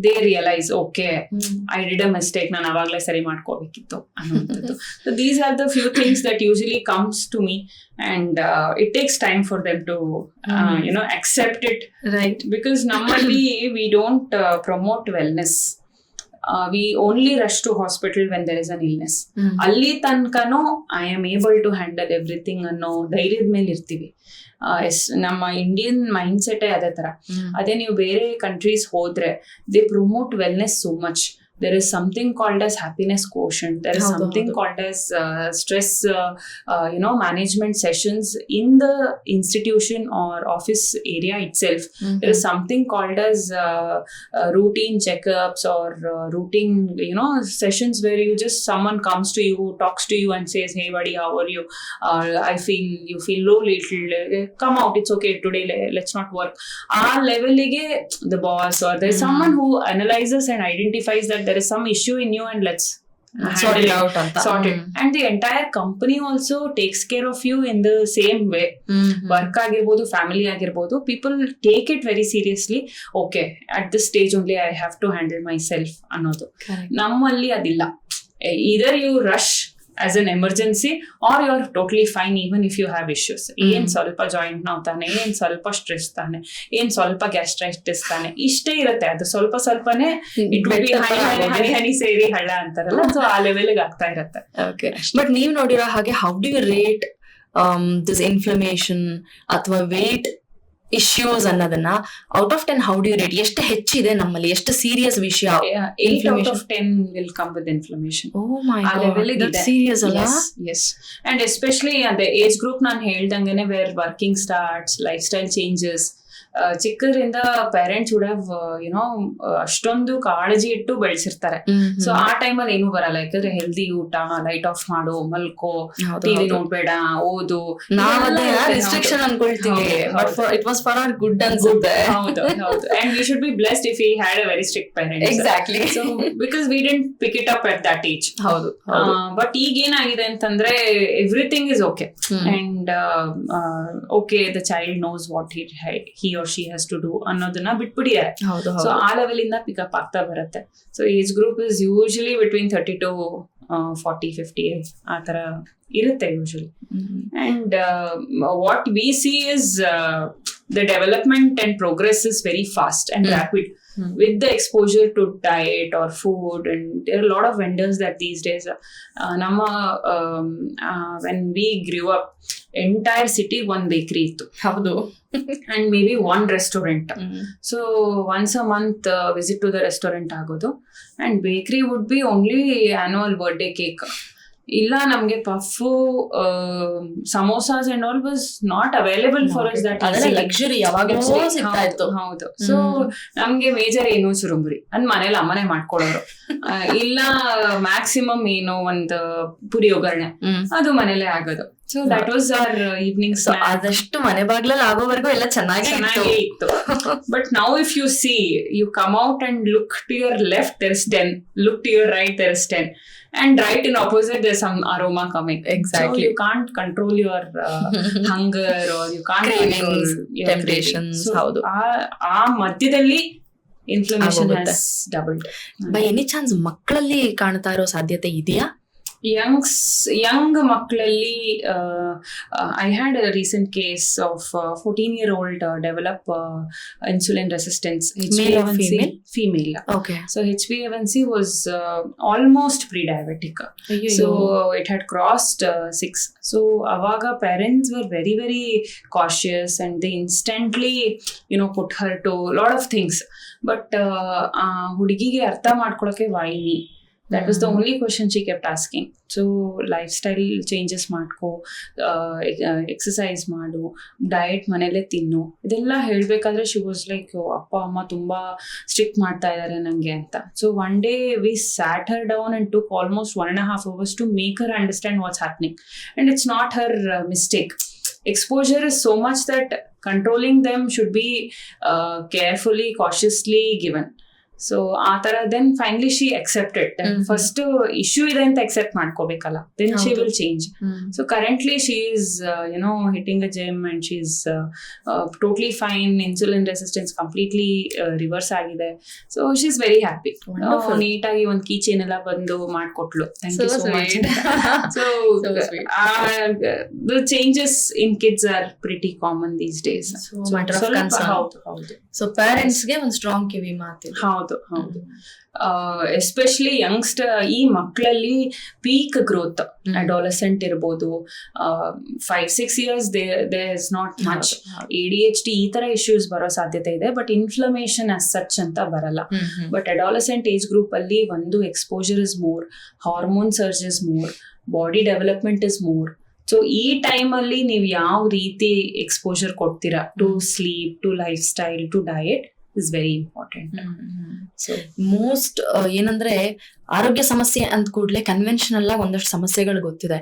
they realise, okay I did a mistake, ನಾನು ಅವಾಗ್ಲೇ ಸರಿ ಮಾಡ್ಕೋಬೇಕಿತ್ತು ಅನ್ನೋಂಥದ್ದು. So these are the few things that usually comes to me and it takes time for them to accept it, right? Because normally we don't promote wellness. We only rush to hospital when there is an illness. ಅಲ್ಲಿ ತನಕನೂ I am able to handle everything ಅನ್ನೋ ಧೈರ್ಯದ ಮೇಲೆ ಇರ್ತೀವಿ. ನಮ್ಮ Indian mind set ಅದೇ ತರ. ಅದೇ ನೀವು ಬೇರೆ ಕಂಟ್ರೀಸ್ ಹೋದ್ರೆ they promote wellness so much. There is something called as happiness quotient. There is something called as stress, management sessions in the institution or office area itself. There is something called as routine checkups or routine, sessions where someone comes to you, talks to you and says, "Hey buddy, how are you? You feel low little. Come out. It's okay today. Let's not work." Our level the boss or there is someone who analyzes and identifies that there is some issue in you and let's sort it out. And the entire company also takes care of you in the same way. Work agirbodu, family agirbodu, people take it very seriously. Okay, at this stage only I have to handle myself annodu. Nammalli adilla. Either you rush as an emergency or you are totally fine even if you have issues. ಏನ್ ಸ್ವಲ್ಪ joint ನೋವು ತಾನೆ, ಏನ್ ಸ್ವಲ್ಪ stress ತಾನೆ, ಏನ್ ಸ್ವಲ್ಪ gastritis ತಾನೆ, ಇಷ್ಟೇ ಇರುತ್ತೆ. ಅದು ಸ್ವಲ್ಪನೇ ಇಟ್ ವಿಲ್ ಬಿ ಹನಿ ಸೇರಿ ಹಳ್ಳ ಅಂತಾರಲ್ಲ, ಸೊ ಆ ಲೆವೆಲ್ಗೆ ಆಗ್ತಾ ಇರುತ್ತೆ. ಓಕೆ, ಬಟ್ ನೀವು ನೋಡಿರೋ ಹಾಗೆ how do you rate this inflammation ಅಥವಾ ವೇಟ್ ಇಶ್ಯೂಸ್ ಅನ್ನೋದನ್ನ out of 10 how do you rate? ಎಷ್ಟು ಹೆಚ್ಚಿದೆ ನಮ್ಮಲ್ಲಿ, ಎಷ್ಟು ಸೀರಿಯಸ್ ವಿಷಯ? 8 out of 10 will come with inflammation. Oh my god, that's serious ಅಲ್ಲ? Yes, and especially the age group ನಾನು ಹೇಳ್ದಂಗೆನೆ where working starts, lifestyle changes. ಚಿಕ್ಕದ್ರಿಂದ ಪೇರೆಂಟ್ಸ್ ವುಡ್ ಹ್ಯಾವ್ ಅಷ್ಟೊಂದು ಕಾಳಜಿ ಇಟ್ಟು ಬೆಳೆಸಿರ್ತಾರೆ. ಸೊ ಆ ಟೈಮಲ್ಲಿ ಏನು ಬರಲ್ಲ, ಯಾಕಂದ್ರೆ ಹೆಲ್ದಿ ಊಟ, ಲೈಟ್ ಆಫ್ ಮಾಡು, ಮಲ್ಕೋ, ಟಿವಿ ನೋಡ್ಬೇಡ, ಓದು, ರಿಸ್ಟ್ರಿಕ್ಷನ್ ಅನ್ಕೊಳ್ತೀವಿ. It was for our good ಅನ್ಸುತ್ತೆ. ಹೌದು. And we should be blessed if we had a very strict parents. Exactly. So because we didn't pick it up at that age. ಹೌದು. But ಈಗ ಏನಾಗಿದೆ ಅಂತಂದ್ರೆ everything is okay and okay the child knows what he or she has to do ಅನ್ನೋದನ್ನ ಬಿಟ್ಬಿಟ್ಟಿದ್ದಾರೆ. So ಆ level ಇಂದ pickup ಆಗ್ತಾ ಬರುತ್ತೆ. So age group is usually between 30 to 40, 50 ಆ ತರ ಇರುತ್ತೆ usually. And what we C is the development and progress is very fast and rapid with the exposure to diet or food, and there are a lot of vendors that these days when we grew up, entire city one bakery ittu. Haudu. And maybe one restaurant. So once a month visit to the restaurant agodu, and bakery would be only annual birthday cake. ಇಲ್ಲ ನಮ್ಗೆ puff, samosas and all was not available for us. That luxury ಯಾವಾಗಲೂ ಸಿಗ್ತಾ ಇತ್ತು. ಹೌದು. So ನಮ್ಗೆ major ಏನು ಚುರುಮುರಿ ಅಂದ್ ಮನೇಲಿ ಅಮ್ಮನೆ ಮಾಡ್ಕೊಳ್ಳೋರು. ಇಲ್ಲ ಮ್ಯಾಕ್ಸಿಮಮ್ ಏನು ಒಂದು ಪುರಿ ಒಗ್ಗರಣೆ, ಅದು ಮನೇಲೆ ಆಗೋದು. So that was our evening. ಆದಷ್ಟು ಮನೆ ಬಾಗ್ಲಲ್ಲಿ ಆಗೋವರೆಗೂ ಎಲ್ಲ ಚೆನ್ನಾಗೇ ಇತ್ತು. But now if you see, you come out and look to your left, there is 10. Look to your right, there is 10. And right in opposite, there's some aroma coming. Exactly. So you can't control your hunger or you can't control your temptations. ಹೌದು. ಆ ಮಧ್ಯದಲ್ಲಿ inflammation has doubled. By any chance ಮಕ್ಕಳಲ್ಲಿ ಕಾಣ್ತಾ ಇರೋ ಸಾಧ್ಯತೆ ಇದೆಯಾ? Young ಮಕ್ಕಳಲ್ಲಿ I had a recent case of 14-year-old develop insulin resistance. Male or female? Female. Okay. So HbA1c was almost pre-diabetic. So it had crossed 6. So avaga parents were very, very cautious and they instantly, put her to a lot of things. But ಹುಡುಗಿಗೆ ಅರ್ಥ ಮಾಡ್ಕೊಳಕ್ಕೆ Y. That was the only question she kept asking. So lifestyle changes ಮಾಡ್ಕೋ, exercise ಮಾಡು, diet ಮನೇಲೆ ತಿನ್ನು, ಇದೆಲ್ಲ ಹೇಳ್ಬೇಕಾದ್ರೆ she was like, ಅಪ್ಪ ಅಮ್ಮ ತುಂಬಾ ಸ್ಟ್ರಿಕ್ಟ್ ಮಾಡ್ತಾ ಇದ್ದಾರೆ ನಂಗೆ ಅಂತ. So one day we sat her down and took almost 1.5 hours to make her understand what's happening. And it's not her mistake. Exposure is so much that controlling them should be carefully, cautiously given. So ಆ ತರ then finally she accepted. First issue ಇದೆ ಅಂತ accept ಮಾಡ್ಕೋಬೇಕಲ್ಲ, then she will change. So currently she is hitting a gym and she is totally fine. Insulin resistance completely reverse ಆಗಿದೆ. So she is very happy. ನೀಟಾಗಿ ಒಂದು key chain ಎಲ್ಲ ಬಂದು ಮಾಡ್ಕೊಟ್ಲು. Thank you so much. So the changes in kids are pretty common these days. ಹೌದು. So ಪೇರೆಂಟ್ಸ್ಗೆ ಒಂದು strong ಕಿವಿ ಮಾತಿದೆ. ಹೌದು. ಎಸ್ಪೆಷಲಿ ಯಂಗ್ಸ್ಟರ್, ಈ ಮಕ್ಕಳಲ್ಲಿ ಪೀಕ್ ಗ್ರೋತ್, ಅಡಾಲಸೆಂಟ್ ಇರ್ಬೋದು, 5-6 years there is not much ADHD ಈ ತರ ಇಶ್ಯೂಸ್ ಬರೋ ಸಾಧ್ಯತೆ ಇದೆ. ಬಟ್ ಇನ್ಫ್ಲಮೇಷನ್ ಆಸ್ ಸಚ್ ಅಂತ ಬರಲ್ಲ. ಬಟ್ ಅಡಾಲಸೆಂಟ್ ಏಜ್ ಗ್ರೂಪ್ ಅಲ್ಲಿ ಒಂದು exposure is more, hormone surge is more, body development is more. So ಈ ಟೈಮ್ ಅಲ್ಲಿ ನೀವು ಯಾವ ರೀತಿ ಎಕ್ಸ್ಪೋಜರ್ ಕೊಡ್ತೀರಾ to sleep, to life style, to diet is very important. So most ಏನಂದ್ರೆ ಆರೋಗ್ಯ ಸಮಸ್ಯೆ ಅಂದ ಕೂಡ್ಲೆ ಕನ್ವೆನ್ಷನಲ್ ಆಗಿ ಒಂದಷ್ಟು ಸಮಸ್ಯೆಗಳು ಗೊತ್ತಿದೆ,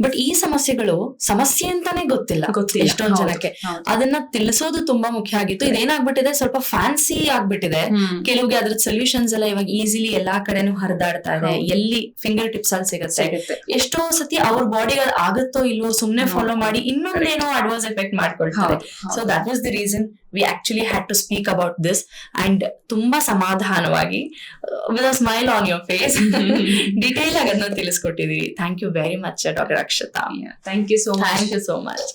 ಬಟ್ ಈ ಸಮಸ್ಯೆಗಳು ಸಮಸ್ಯೆ ಅಂತಾನೆ ಗೊತ್ತಿಲ್ಲ ಎಷ್ಟೊಂದ್ ಜನಕ್ಕೆ. ಅದನ್ನ ತಿಳಿಸೋದು ತುಂಬಾ ಮುಖ್ಯ ಆಗಿತ್ತು. ಇದೇನಾಗ್ಬಿಟ್ಟಿದೆ, ಸ್ವಲ್ಪ ಫ್ಯಾನ್ಸಿ ಆಗ್ಬಿಟ್ಟಿದೆ. ಕೆಲವ್ಗೆ ಅದ್ರ ಸೊಲ್ಯೂಷನ್ಸ್ ಎಲ್ಲ ಇವಾಗ ಈಸಿಲಿ ಎಲ್ಲಾ ಕಡೆನೂ ಹರಿದಾಡ್ತಾ ಇದೆ, ಎಲ್ಲಿ ಫಿಂಗರ್ ಟಿಪ್ಸ್ ಅಲ್ಲಿ ಸಿಗುತ್ತೆ. ಎಷ್ಟೋ ಸತಿ ಅವ್ರ ಬಾಡಿ ಆಗುತ್ತೋ ಇಲ್ವೋ ಸುಮ್ನೆ ಫಾಲೋ ಮಾಡಿ ಇನ್ನೊಂದೇನೋ ಅಡ್ವಾನ್ಸ್ ಎಫೆಕ್ಟ್ ಮಾಡ್ಕೊಳ್ತಾರೆ. So that was the reason we actually had to speak about this, and ತುಂಬಾ ಸಮಾಧಾನವಾಗಿ with a smile on your face detail ಆಗಿ ಅದನ್ನ ತಿಳಿಸ್ಕೊಟ್ಟಿದೀವಿ. Thank you very much doctor Akshata. Thank you so much. Thank you so much.